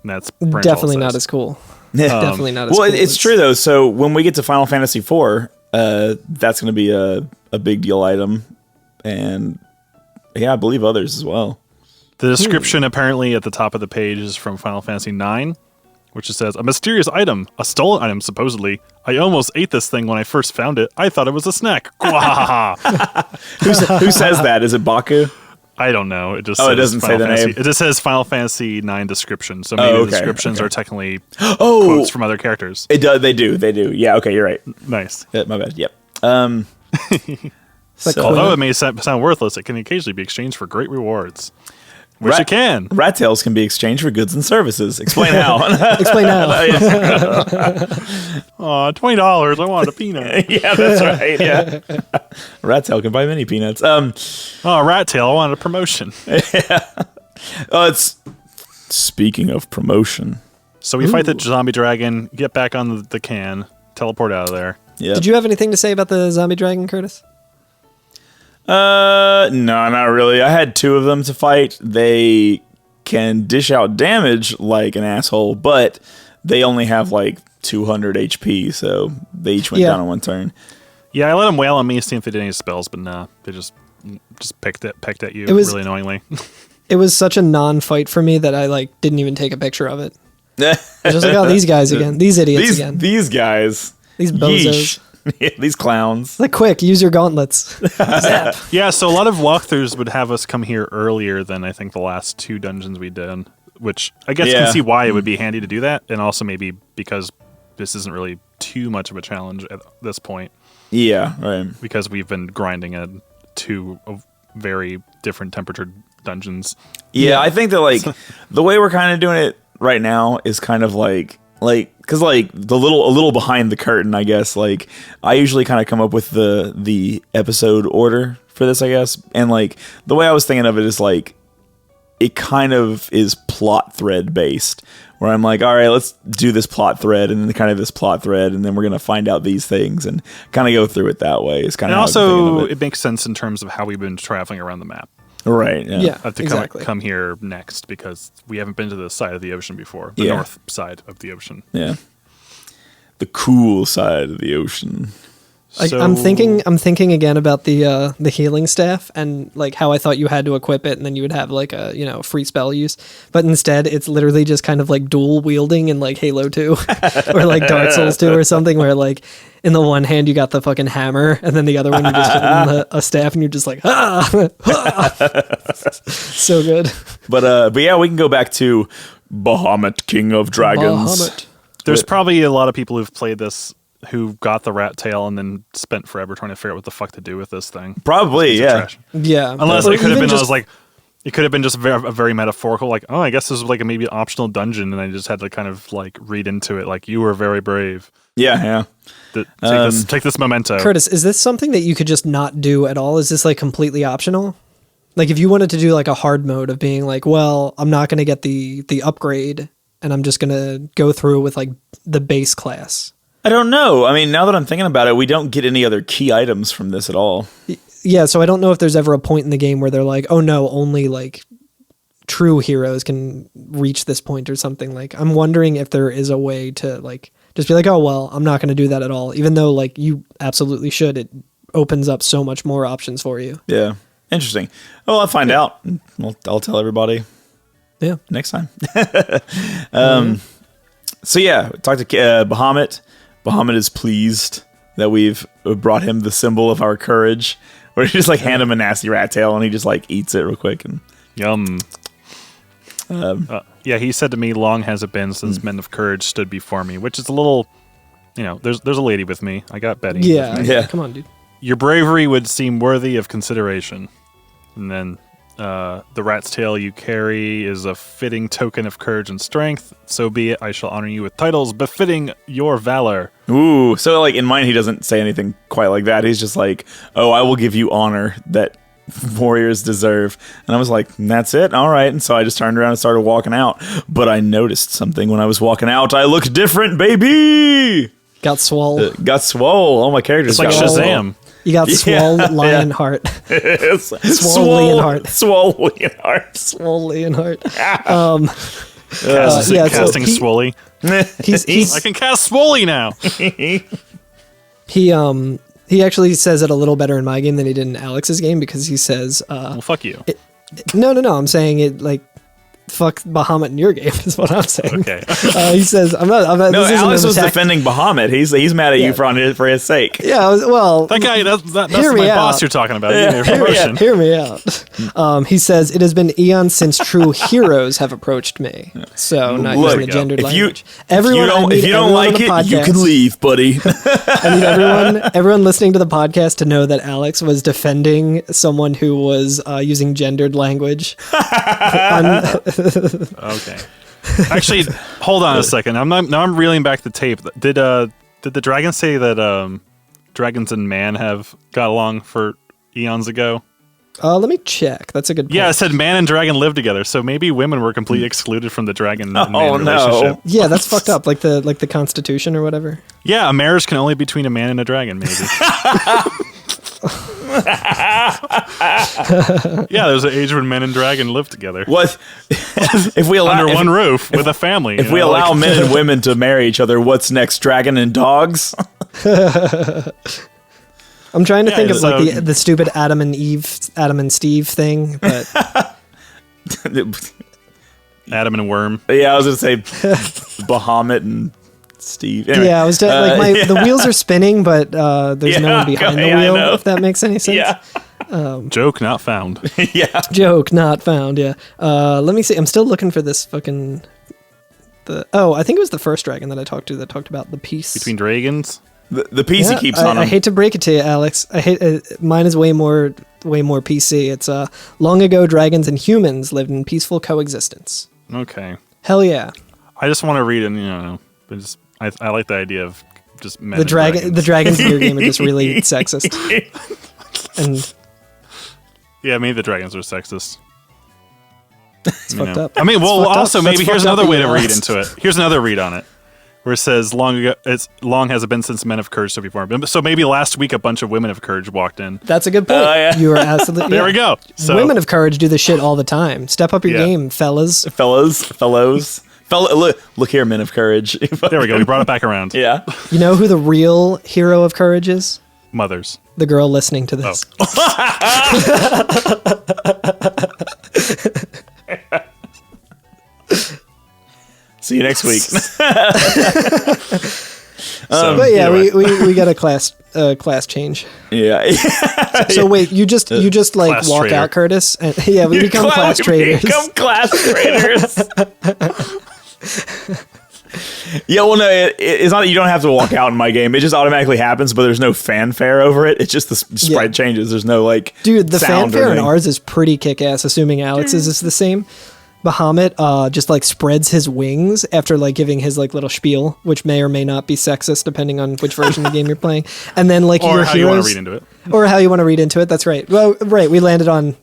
And that's pretty much all it Definitely not says. as cool. Definitely not as well. cool It's as- true though. So when we get to Final Fantasy IV, that's going to be a big deal item, and yeah, I believe others as well. The description apparently at the top of the page is from Final Fantasy IX, which it says, a mysterious item, a stolen item supposedly. I almost ate this thing when I first found it. I thought it was a snack. Gwahaha. Who says that? Is it Baku? I don't know. It just Oh, says it doesn't say Final the Fantasy. name. It just says Final Fantasy IX description. So maybe Oh, the okay, descriptions okay. are technically Oh, quotes from other characters. it does. They do. Yeah. Okay, you're right. Nice. Yeah, my bad. Yep. Like, So- Although it may sound worthless, it can occasionally be exchanged for great rewards. Which it can. Rat tails can be exchanged for goods and services. Explain how. Explain now. Aw, $20. I want a peanut. Yeah, that's right. Yeah. Rat tail can buy many peanuts. Oh, rat tail. I want a promotion. It's speaking of promotion. So we fight the zombie dragon, get back on the can, teleport out of there. Yeah. Did you have anything to say about the zombie dragon, Curtis? No, not really. I had two of them to fight. They can dish out damage like an asshole, but they only have like 200 HP, so they each went Yeah. down in one turn. Yeah, I let them wail on me, see if they did any spells, but nah, they just pecked at you It was- really annoyingly. It was such a non-fight for me that I like didn't even take a picture of it. I was just like, oh, these guys again, these idiots again, These guys. these bozos. Yeesh. Yeah, these clowns. Like, quick, use your gauntlets. Zap. Yeah, so a lot of walkthroughs would have us come here earlier than I think the last two dungeons we did, which I guess you Yeah. can see why it would be handy to do that, and also maybe because this isn't really too much of a challenge at this point, Yeah, right. because we've been grinding at two very different temperature dungeons. Yeah, I think that like the way we're kind of doing it right now is kind of like because like a little behind the curtain, I guess. Like I usually kind of come up with the episode order for this, I guess, and like the way I was thinking of it is like it kind of is plot thread based, where I'm like, all right, let's do this plot thread and then kind of this plot thread, and then we're gonna find out these things and kind of go through it that way. It's kind And of also, it makes sense in terms of how we've been traveling around the map. right. Yeah. Yeah, I have to exactly. come here next because we haven't been to the side of the ocean before, the Yeah. north side of the ocean. Yeah. The cool side of the ocean. Like, I'm thinking again about the healing staff and like how I thought you had to equip it and then you would have like a free spell use, but instead it's literally just kind of like dual wielding in like Halo 2 or like Dark Souls 2 or something, where like in the one hand you got the fucking hammer and then the other one you're just holding a staff and you're just like so good. But yeah, we can go back to Bahamut, King of Dragons. Bahamut. There's probably a lot of people who've played this who got the rat tail and then spent forever trying to figure out what the fuck to do with this thing. Probably, Piece of yeah. trash. Yeah, Unless Or it could have even been, just- it could have been just a very metaphorical, like, oh, I guess this is like a maybe optional dungeon, and I just had to kind of like read into it, like, you were very brave. Yeah. Take this memento. Curtis, is this something that you could just not do at all? Is this like completely optional? Like if you wanted to do like a hard mode of being like, well, I'm not going to get the upgrade and I'm just going to go through with like the base class. I don't know. I mean, now that I'm thinking about it, we don't get any other key items from this at all. Yeah, so I don't know if there's ever a point in the game where they're like, oh no, only like true heroes can reach this point or something. Like I'm wondering if there is a way to like just be like, oh well, I'm not going to do that at all, even though like you absolutely should. It opens up so much more options for you. Yeah. Interesting. Well, I'll find out. I'll tell everybody Yeah. next time. So yeah, talk to Bahamut. Bahamut is pleased that we've brought him the symbol of our courage. Where you just like hand him a nasty rat tail and he just like eats it real quick. And Yum. Yeah, he said to me, long has it been since men of courage stood before me, which is a little, there's a lady with me. I got Betty. Yeah. with me. Yeah. Come on, dude. Your bravery would seem worthy of consideration. And then the rat's tail you carry is a fitting token of courage and strength. So be it, I shall honor you with titles befitting your valor. ooh, so like in mine, he doesn't say anything quite like that. He's just like, oh, I will give you honor that warriors deserve. And I was like, that's it? All right. And so I just turned around and started walking out. But I noticed something when I was walking out. I looked different, baby! Got swole. Got swole. All my characters It's like got Shazam. You got swole Lionheart. Swole Leonheart. Swole Leonheart. Swole Leonheart. Casting Swoley. He's I can cast Swoley now. he actually says it a little better in my game than he did in Alex's game, because he says Well, fuck you. no, I'm saying it like fuck Bahamut in your game is what I'm saying. Okay. He says I'm not No, this isn't Alex an was attack. defending Bahamut. He's mad at you for his sake. Yeah, well, That guy, that's Hear me my out. boss you're talking about. Yeah. hear me out. He says it has been eons since true heroes have approached me. So not Look, using the gendered if you language. Everyone, if you don't like it, you can leave, buddy. I need everyone listening to the podcast to know that Alex was defending someone who was using gendered language. Okay. Actually, hold on a second. I'm reeling back the tape. Did the dragon say that dragons and man have got along for eons ago? Let me check. That's a good point. Yeah, it said man and dragon live together, so maybe women were completely excluded from the dragon and man Oh, no. relationship. Yeah, that's fucked up. Like the Constitution or whatever. Yeah, a marriage can only be between a man and a dragon, maybe. Yeah, there's an age when men and dragon live together. What if we allow Under one roof with a family. If we allow men and women to marry each other, what's next? Dragon and dogs? I'm trying to think of so- like the stupid Adam and Steve thing, but Adam and Worm. Yeah, I was gonna say Bahamut and Steve. Anyway, yeah, I was the wheels are spinning, but there's no one behind the yeah, I wheel. know. If that makes any sense. Yeah, Joke not found. yeah. Joke not found. Yeah. Let me see. I'm still looking for this fucking. I think it was the first dragon that I talked to that talked about the peace Between dragons? The piece he keeps on him. I hate to break it to you, Alex. I hate mine is way more PC. It's long ago dragons and humans lived in peaceful coexistence. Okay. Hell yeah. I just want to read and I like the idea of just men The and dragons in your game are just really sexist. And Yeah, maybe the dragons are sexist. it's fucked up. I mean, well, It's fucked up. also That's maybe here's fucked up another way that to you read asked. into it. Here's another read on it, where it says long has it been since men of courage stood before him. So maybe last week a bunch of women of courage walked in. That's a good point. yeah. You are absolutely. There we go. So Women of courage do this shit all the time. Step up your Yeah. game, fellas. Fellows. Look here, men of courage. there we go. We brought it back around. Yeah. You know who the real hero of courage is? Mothers. The girl listening to this. See you next week. But yeah, anyway. we got a class change. Yeah. So wait, you just like Class walk traitor. out, Curtis, and yeah, we become class traders. Become class traders. Yeah, well, no, it's not. You don't have to walk out in my game. It just automatically happens, but there's no fanfare over it. It's just the sprite changes. There's no like, Dude, the sound or fanfare in anything. ours is pretty kick-ass, assuming Alex's is the same. Bahamut just like spreads his wings after like giving his like little spiel, which may or may not be sexist depending on which version of the game you're playing. And then like Or your how you want heroes, to read into it. or how you want to read into it. That's right. Well, right. We landed on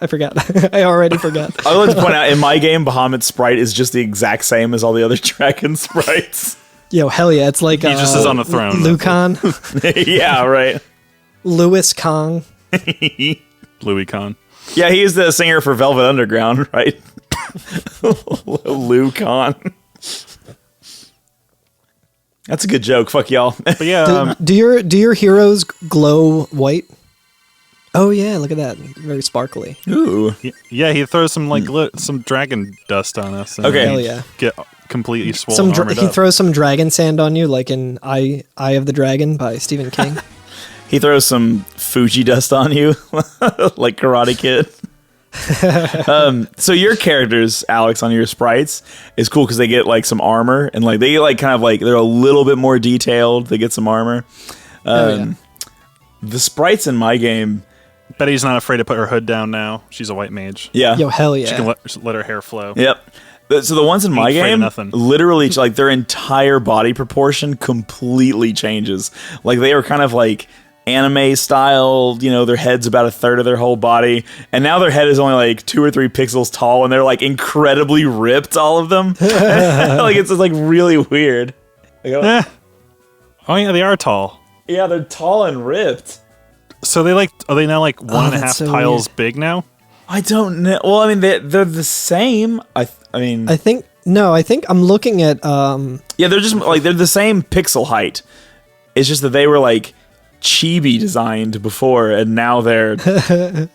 I forgot. I already forgot. I would like to point out in my game, Bahamut's sprite is just the exact same as all the other dragon sprites. Yo, hell yeah! It's like He just is on the throne. Lucan, Yeah, right. Lewis Kong. Louis Kahn. Yeah, he is the singer for Velvet Underground, right? Lou Khan. That's a good joke. Fuck y'all. But yeah, Do your heroes glow white? Oh yeah, look at that, very sparkly. Ooh. yeah, he throws some some dragon dust on us. And Okay. Hell yeah. Get completely swollen. He throws some dragon sand on you, like in Eye of the Dragon by Stephen King. He throws some Fuji dust on you, like Karate Kid. So your characters, Alex, on your sprites is cool because they get like some armor and like they get like kind of like they're a little bit more detailed. They get some armor. Yeah. The sprites in my game, Betty's not afraid to put her hood down now. She's a white mage. yeah, Yo, hell She can yeah. let her hair flow. yep. So the ones in my Ain't afraid of game, nothing. literally, like their entire body proportion completely changes. Like they are kind of like anime style, their head's about a third of their whole body, and now their head is only like 2 or 3 pixels tall, and they're like incredibly ripped, all of them. Like it's just like really weird. Like, Oh yeah, they are tall. yeah, they're tall and ripped. So are they now like 1.5 so tiles weird. big now? I don't know. Well, I mean, they're the same. I think I'm looking at yeah, they're just like they're the same pixel height. It's just that they were like chibi designed before, and now they're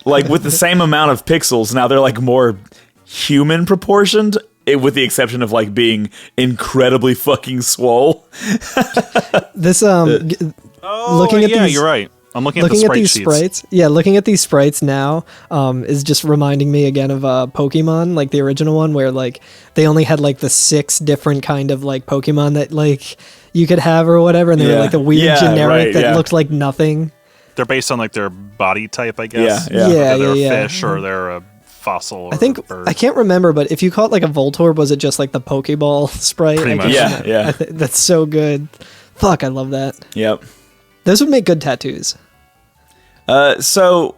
like with the same amount of pixels. Now they're like more human proportioned, with the exception of like being incredibly fucking swole. this Oh, looking at yeah, these, you're right. I'm looking looking at at the these sheets. sprites. Yeah, looking at these sprites now is just reminding me again of Pokemon, like the original one, where like they only had like the 6 different kind of like Pokemon that like you could have or whatever, and they were like the weird generic that looked like nothing. They're based on like their body type, I guess. Yeah. Whether they're yeah. a fish or they're a fossil. Or I think a bird. I can't remember, but if you call it like a Voltorb, was it just like the Pokeball sprite? Pretty I much. can't Yeah, remember. That's so good. Fuck, I love that. Yep. Those would make good tattoos. So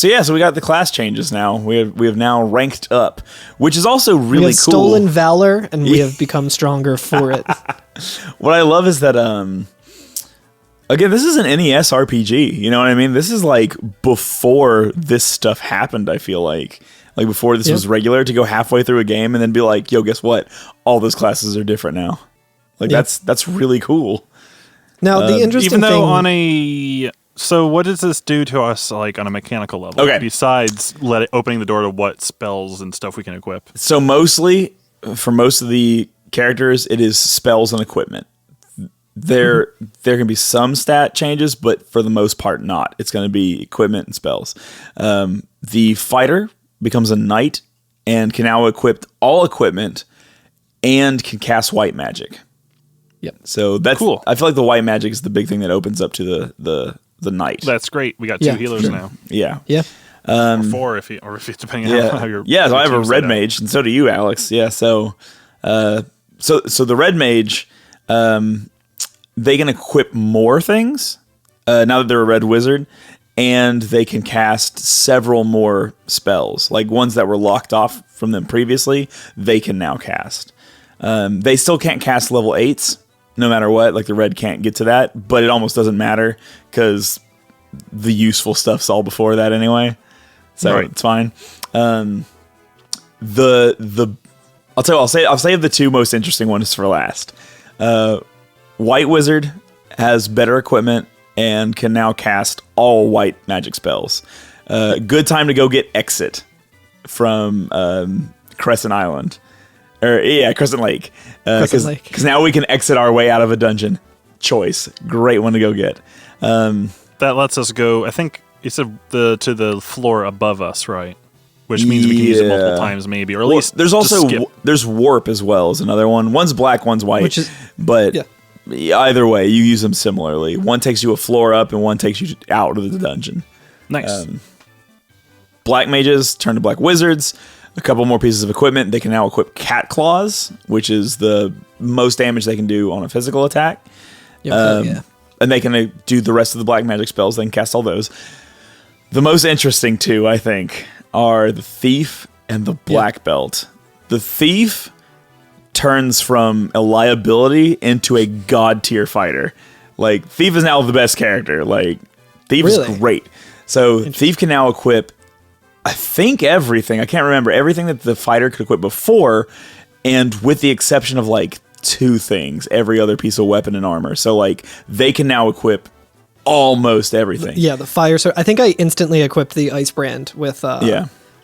we got the class changes now. We have now ranked up, which is also We really have cool. stolen valor, and we have become stronger for it. What I love is that again, this is an NES RPG. You know what I mean? This is like before this stuff happened. I feel like before this was regular to go halfway through a game and then be like, "Yo, guess what? All those classes are different now." Like that's really cool. Now the interesting even though thing, so what does this do to us like on a mechanical level? Okay. Besides opening the door to what spells and stuff we can equip. So mostly, for most of the characters, it is spells and equipment. There can be some stat changes, but for the most part, not. It's going to be equipment and spells. The fighter becomes a knight and can now equip all equipment and can cast white magic. Yep. So that's Cool. I feel like the white magic is the big thing that opens up to the knight. That's great. We got 2 healers now. Yeah. yeah, Or 4 if depending on how you're. Yeah, so I have a team's red laid out. mage, and so do you, Alex. Yeah, so the red mage, they can equip more things now that they're a red wizard, and they can cast several more spells, like ones that were locked off from them previously. They can now cast. They still can't cast level 8s, no matter what. Like the red can't get to that, but it almost doesn't matter because the useful stuff's all before that anyway. So Right. it's fine. I'll save the 2 most interesting ones for last. White Wizard has better equipment and can now cast all white magic spells. Good time to go get Exit from Crescent Island. Crescent Lake. Crescent Lake. Because now we can exit our way out of a dungeon. Choice. Great one to go get. That lets us go. I think it's to the floor above us, right? Which means we can use it multiple times, maybe, or at least there's just also skip. there's Warp as well as another one. One's black, one's white. Which is- but yeah. either way, you use them similarly. One takes you a floor up, and one takes you out of the dungeon. Nice. Black mages turn to black wizards. A couple more pieces of equipment. They can now equip Cat Claws, which is the most damage they can do on a physical attack. yeah. And they can do the rest of the black magic spells. They can cast all those. The most interesting 2, I think, are the Thief and the Black Belt. The Thief turns from a liability into a god tier fighter. Like, Thief is now the best character. Like, Thief is great. So Thief can now equip, I think, everything. I can't remember. Everything that the fighter could equip before, and with the exception of like 2 things, every other piece of weapon and armor. So like they can now equip almost everything. Yeah, the fire sword. I think I instantly equipped the ice brand with my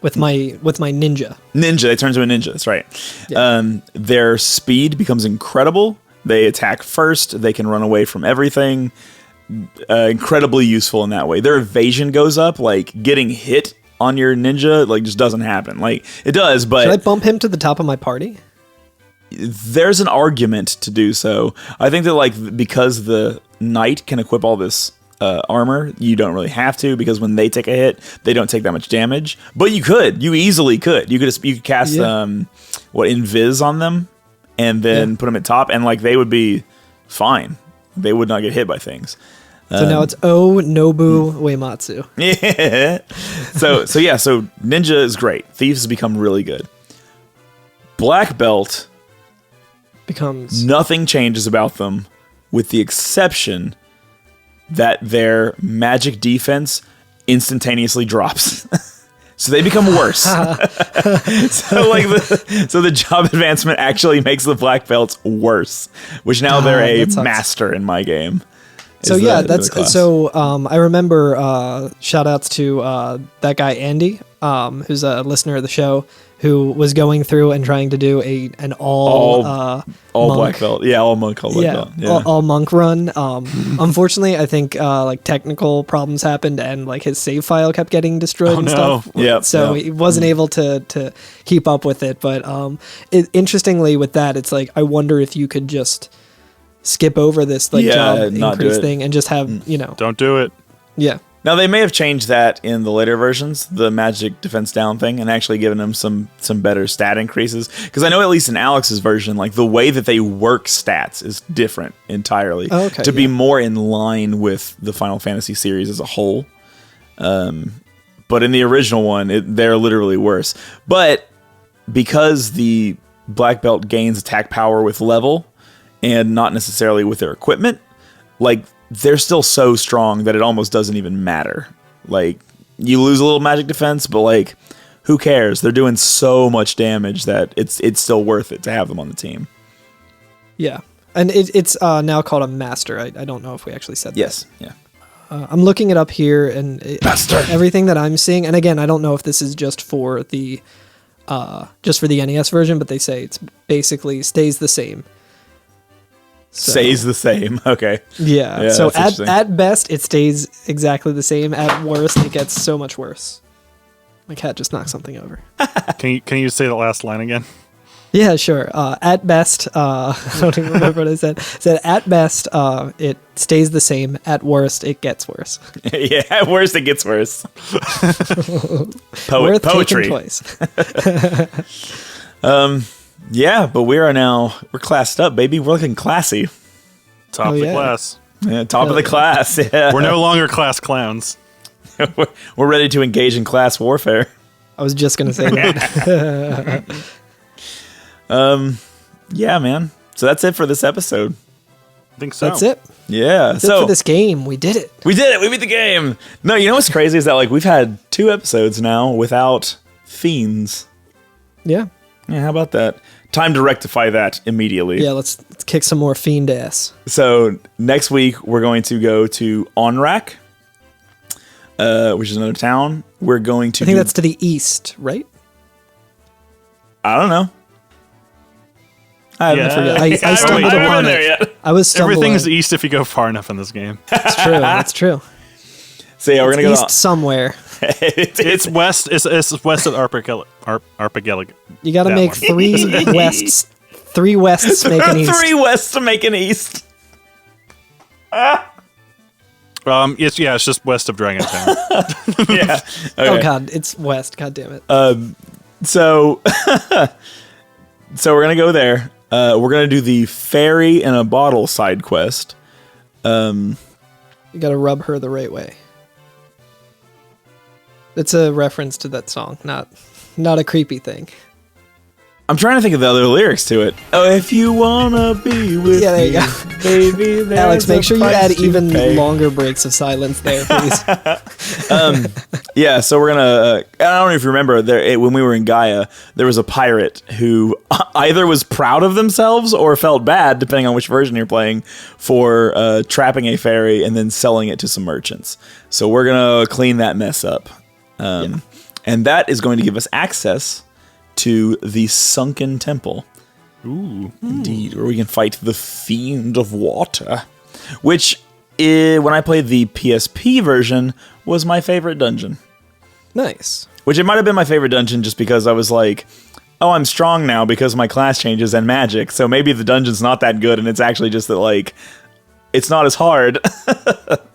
ninja. Ninja, they turn into a ninja. That's right. Yeah. Their speed becomes incredible. They attack first. They can run away from everything. Incredibly useful in that way. Their evasion goes up. Like getting hit on your ninja, like just doesn't happen. Like it does, but Should I bump him to the top of my party? there's an argument to do so. I think that like because the knight can equip all this armor, you don't really have to, because when they take a hit, they don't take that much damage. But you easily could. You could cast invis on them, and then put them at top, and like they would be fine. They would not get hit by things. So now it's O Nobu Uematsu. Yeah. So ninja is great. Thieves has become really good. Black belt Becomes nothing changes about them, with the exception that their magic defense instantaneously drops. So they become worse. So the job advancement actually makes the black belts worse, which now they're a master in my game. So yeah, I remember shout outs to that guy Andy, who's a listener of the show, who was going through and trying to do an all monk, black belt. Yeah, all monk, all black belt. Yeah. All monk run. Unfortunately, I think like technical problems happened and like his save file kept getting destroyed and stuff. Yeah. So he wasn't able to keep up with it. But interestingly with that, it's like I wonder if you could just skip over this job increase thing and just have, Don't do it. Yeah. Now, they may have changed that in the later versions, the magic defense down thing, and actually given them some better stat increases. Because I know at least in Alex's version, like the way that they work stats is different entirely to be more in line with the Final Fantasy series as a whole. But in the original one, they're literally worse. But because the black belt gains attack power with level and not necessarily with their equipment, like they're still so strong that it almost doesn't even matter. Like, you lose a little magic defense, but like, who cares? They're doing so much damage that it's still worth it to have them on the team. Yeah. And it's now called a master. I don't know if we actually said that. Yes. Yeah. I'm looking it up here, and master. Everything that I'm seeing, and again, I don't know if this is just for the NES version, but they say it's basically stays the same. Stays the same. Okay. Yeah. So at best, it stays exactly the same. At worst, it gets so much worse. My cat just knocked something over. Can you say the last line again? Yeah, sure. At best, I don't even remember what I said. Said at best, it stays the same. At worst, it gets worse. Yeah, at worst, it gets worse. Worth Poetry. taking twice. Yeah, but we're classed up, baby. We're looking classy. Top of the class. Yeah, top of the class. Yeah. We're no longer class clowns. We're ready to engage in class warfare. I was just gonna say that. Yeah, man. So that's it for this episode. I think so. That's it. Yeah. That's it for this game. We did it. We did it. We beat the game. No, you know what's crazy is that like we've had 2 episodes now without fiends. Yeah. Yeah, how about that? Time to rectify that immediately. Yeah, let's kick some more fiend ass. So next week we're going to go to Onrak, which is another town. We're going to. I think that's to the east, right? I don't know. I forget. I stumbled upon it. I was stumbling. Everything's east if you go far enough in this game. That's true. That's true. So yeah, we're gonna go east somewhere. It's west. It's west of Arpegellig. You got to make 3 wests. 3 wests make an east. 3 wests to make an east. It's just west of Dragontown. Yeah. Okay. Oh god, it's west. God damn it. So we're gonna go there. We're gonna do the fairy in a bottle side quest. You got to rub her the right way. It's a reference to that song, not a creepy thing. I'm trying to think of the other lyrics to it. Oh, if you wanna be with there you me, go. baby. Alex, make sure you add even longer breaks of silence there, please. Yeah, so we're gonna. I don't know if you remember when we were in Gaia, there was a pirate who either was proud of themselves or felt bad, depending on which version you're playing, for trapping a fairy and then selling it to some merchants. So we're gonna clean that mess up, and that is going to give us access to the Sunken Temple. Ooh. Indeed, where we can fight the Fiend of Water, which, when I played the PSP version, was my favorite dungeon. Nice. Which it might have been my favorite dungeon just because I was like, oh, I'm strong now because my class changes and magic, so maybe the dungeon's not that good, and it's actually just that, like, it's not as hard.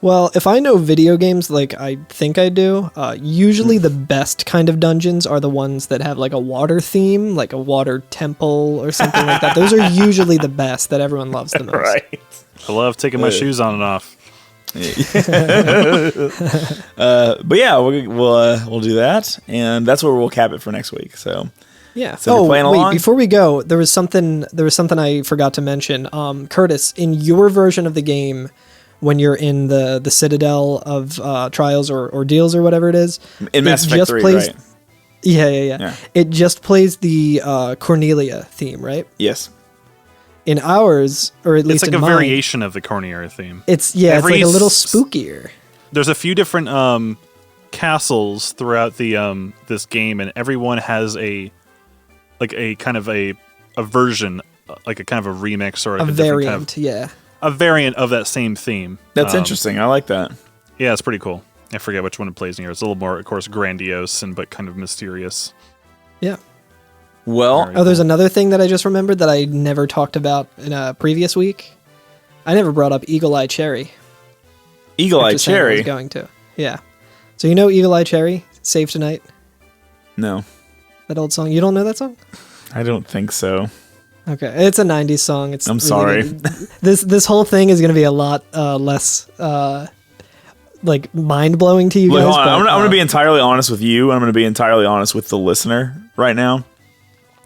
Well, if I know video games like I think I do, usually the best kind of dungeons are the ones that have like a water theme, like a water temple or something like that. Those are usually the best that everyone loves the most. Right. I love taking my shoes on and off. But yeah, we'll do that, and that's where we'll cap it for next week. So Yeah. So you're playing along? Before we go, there was something I forgot to mention. Curtis, in your version of the game, when you're in the Citadel of Trials or Ordeals or whatever it is, in Mass Effect 3, right? Yeah. It just plays the Cornelia theme, right? Yes. In ours, or at least it's like in a mine, variation of the Cornelia theme. it's like a little spookier. There's a few different castles throughout the this game, and everyone has a kind of a version, like a kind of a remix or A variant, a variant of that same theme. That's interesting. I like that. Yeah, it's pretty cool. I forget which one it plays in here. It's a little more, of course, grandiose but kind of mysterious. Yeah. Well, There's another thing that I just remembered that I never talked about in a previous week. I never brought up Eagle Eye Cherry. Eagle Eye I was Cherry? going to. Yeah. So you know Eagle Eye Cherry? Save Tonight? No. That old song? You don't know that song? I don't think so. Okay. It's a 90s song. I'm sorry. This whole thing is going to be a lot less like mind-blowing to you Look, guys. hold on. but, I'm going to be entirely honest with you. I'm going to be entirely honest with the listener right now.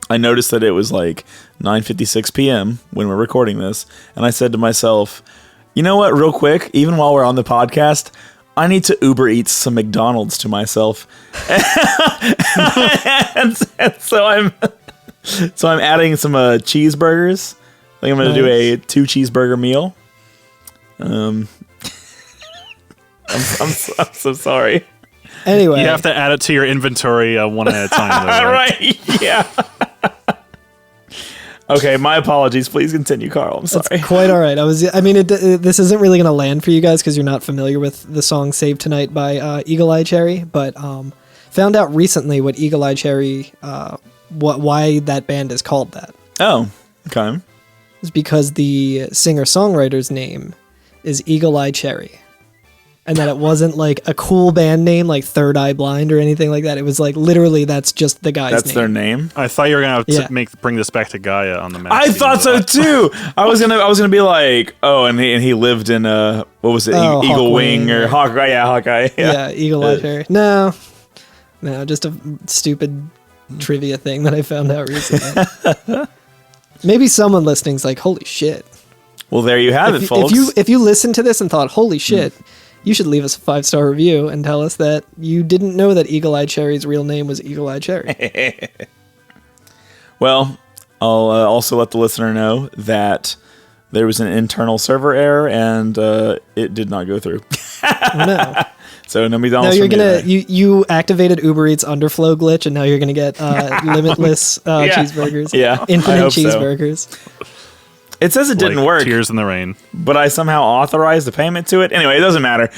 I noticed that it was like 9:56 p.m. when we're recording this, and I said to myself, you know what, real quick, even while we're on the podcast, I need to Uber Eats some McDonald's to myself. and so I'm adding some cheeseburgers. I think I'm going to do a 2 cheeseburger meal. I'm so sorry. Anyway. You have to add it to your inventory one at a time, though, right? Right, yeah. Okay, my apologies. Please continue, Carl. I'm sorry. It's quite all right. This isn't really going to land for you guys because you're not familiar with the song "Save Tonight" by Eagle Eye Cherry, but found out recently what Eagle Eye Cherry, why that band is called that. Oh, okay. It's because the singer-songwriter's name is Eagle Eye Cherry. And that it wasn't like a cool band name like Third Eye Blind or anything like that. It was like literally that's just the guy's name. That's their name? I thought you were gonna have to bring this back to Gaia on the map. I thought so too. I was gonna be like, oh, and he lived in what was it, Eagle Hawk Wing or Hawkeye? Yeah, Hawkeye. Yeah, Eagle Eye Cherry. No, just a stupid trivia thing that I found out recently. Maybe someone listening's like, holy shit. Well, there you have it, folks. If you listened to this and thought, holy shit, you should leave us a 5-star review and tell us that you didn't know that Eagle Eye Cherry's real name was Eagle Eye Cherry. Well, I'll also let the listener know that there was an internal server error and it did not go through. No. So nobody's on. Now you're gonna you activated Uber Eats underflow glitch, and now you're gonna get limitless cheeseburgers. Yeah, infinite I hope so. cheeseburgers. It says it didn't work. Tears in the rain. But I somehow authorized the payment to it. Anyway, it doesn't matter.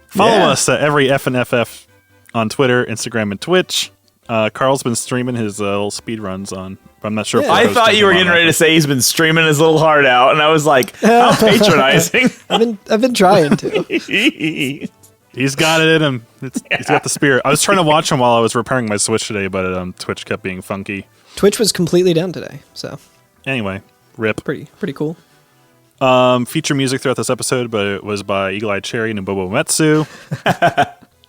Follow us at every FNFF on Twitter, Instagram, and Twitch. Carl's been streaming his little speed runs on. I'm not sure. Yeah. if I thought you were getting ready to say he's been streaming his little heart out, and I was like, how patronizing. I've been trying to. He's got it in him. He's got the spirit. I was trying to watch him while I was repairing my Switch today, but Twitch kept being funky. Twitch was completely down today, so Anyway, rip. pretty cool. Feature music throughout this episode, but it was by Eagle Eye Cherry and Bobo Metsu.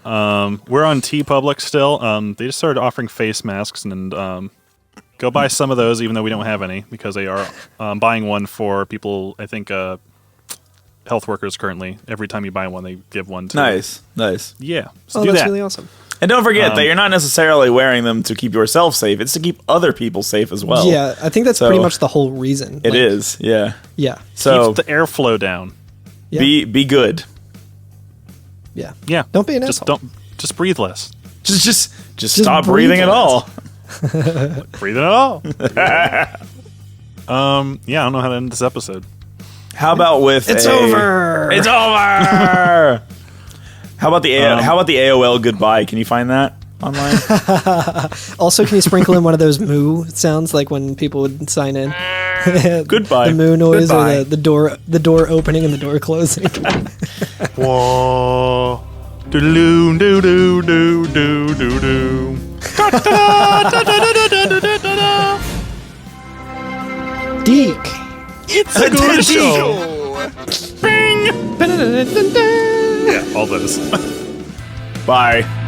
We're on TeePublic still. They just started offering face masks, and go buy some of those, even though we don't have any, because they are buying one for people, I think, health workers currently. Every time you buy one, they give one to Nice. Yeah. So Oh, do that's that. really awesome. And don't forget that you're not necessarily wearing them to keep yourself safe. It's to keep other people safe as well. Yeah, I think that's So, pretty much the whole reason. It is, yeah. Yeah. So Keeps the airflow down. Yeah. be good. Yeah. Yeah. Don't be an just asshole. Just breathe less. Just stop breathe breathing at less. all. Breathe it all. Yeah, I don't know how to end this episode. How about with It's over. It's over. How about the AOL goodbye? Can you find that online? Also, can you sprinkle in one of those moo sounds like when people would sign in? Goodbye. The moo noise Goodbye. or the door opening and the door closing. Whoa. Doo doo doo doo doo doo doo. Deke. Bing! Yeah, all those. Bye.